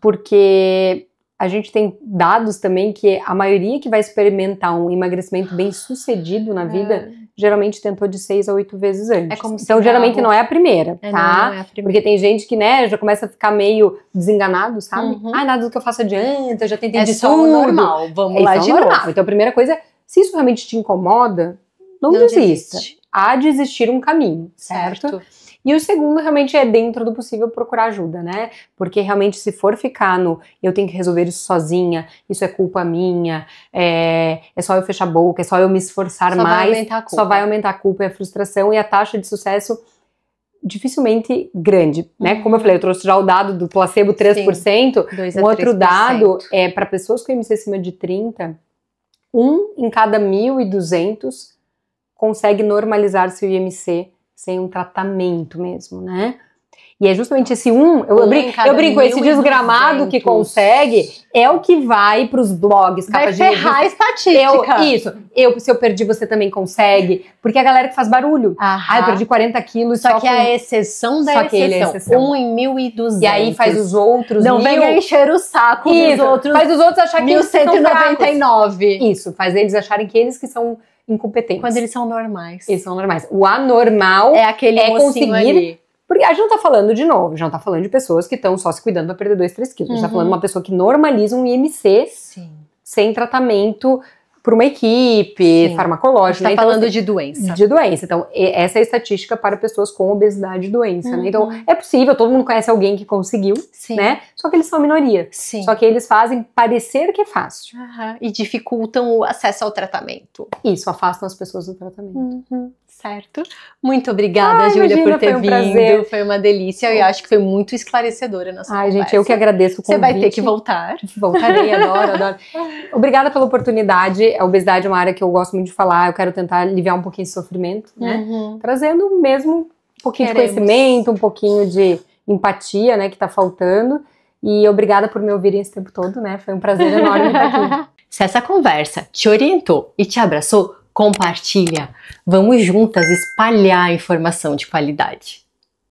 porque a gente tem dados também que a maioria que vai experimentar um emagrecimento bem sucedido na vida, geralmente tentou de 6 a 8 vezes antes. Então, geralmente não é a primeira, tá? Não é a primeira. Porque tem gente que, né, já começa a ficar meio desenganado, sabe? Nada do que eu faço adianta, eu já tentei de tudo. Normal, vamos lá de novo. Então, a primeira coisa, se isso realmente te incomoda, não desista. Há de existir um caminho, certo? E o segundo realmente é dentro do possível procurar ajuda, né? Porque realmente se for ficar no eu tenho que resolver isso sozinha, isso é culpa minha, é só eu fechar a boca, é só eu me esforçar mais, só vai aumentar a culpa e a frustração e a taxa de sucesso dificilmente grande, né? Como eu falei, eu trouxe já o dado do placebo 3%, um outro dado é para pessoas com IMC acima de 30, 1 em cada 1.200 consegue normalizar seu IMC sem um tratamento mesmo, né? E é justamente esse eu brinco, esse desgramado que consegue é o que vai pros blogs. Vai ferrar a estatística. Se eu perdi, você também consegue. Porque é a galera que faz barulho. eu perdi 40 quilos. Só que é a exceção da exceção. 1 em 1.200. E aí faz os outros não venha encher o saco dos outros. Faz os outros achar que 1.199. Isso, faz eles acharem que eles que são incompetentes. Quando eles são normais. Eles são normais. O anormal é aquele conseguir... ali. Porque a gente não tá falando, de novo, a gente não tá falando de pessoas que estão só se cuidando pra perder 2, 3 quilos. A gente tá falando de uma pessoa que normaliza um IMC sem tratamento por uma equipe Sim. farmacológica. Você está né? falando Então, de doença. De doença. Então, essa é a estatística para pessoas com obesidade e doença, né? Então, é possível, todo mundo conhece alguém que conseguiu, Sim. né? Só que eles são minoria. Sim. Só que eles fazem parecer que é fácil. E dificultam o acesso ao tratamento. Isso, afastam as pessoas do tratamento. Certo. Muito obrigada, Júlia, imagina, por ter foi um vindo. prazer. Foi uma delícia. Eu acho que foi muito esclarecedora a nossa conversa. Gente, eu que agradeço o convite. Você vai ter que voltar. Voltarei, adoro. Obrigada pela oportunidade. A obesidade é uma área que eu gosto muito de falar. Eu quero tentar aliviar um pouquinho esse sofrimento, né? Trazendo mesmo um pouquinho de conhecimento, um pouquinho de empatia, né, que tá faltando. E obrigada por me ouvirem esse tempo todo, né? Foi um prazer enorme estar aqui. Se essa conversa te orientou e te abraçou, compartilha. Vamos juntas espalhar a informação de qualidade.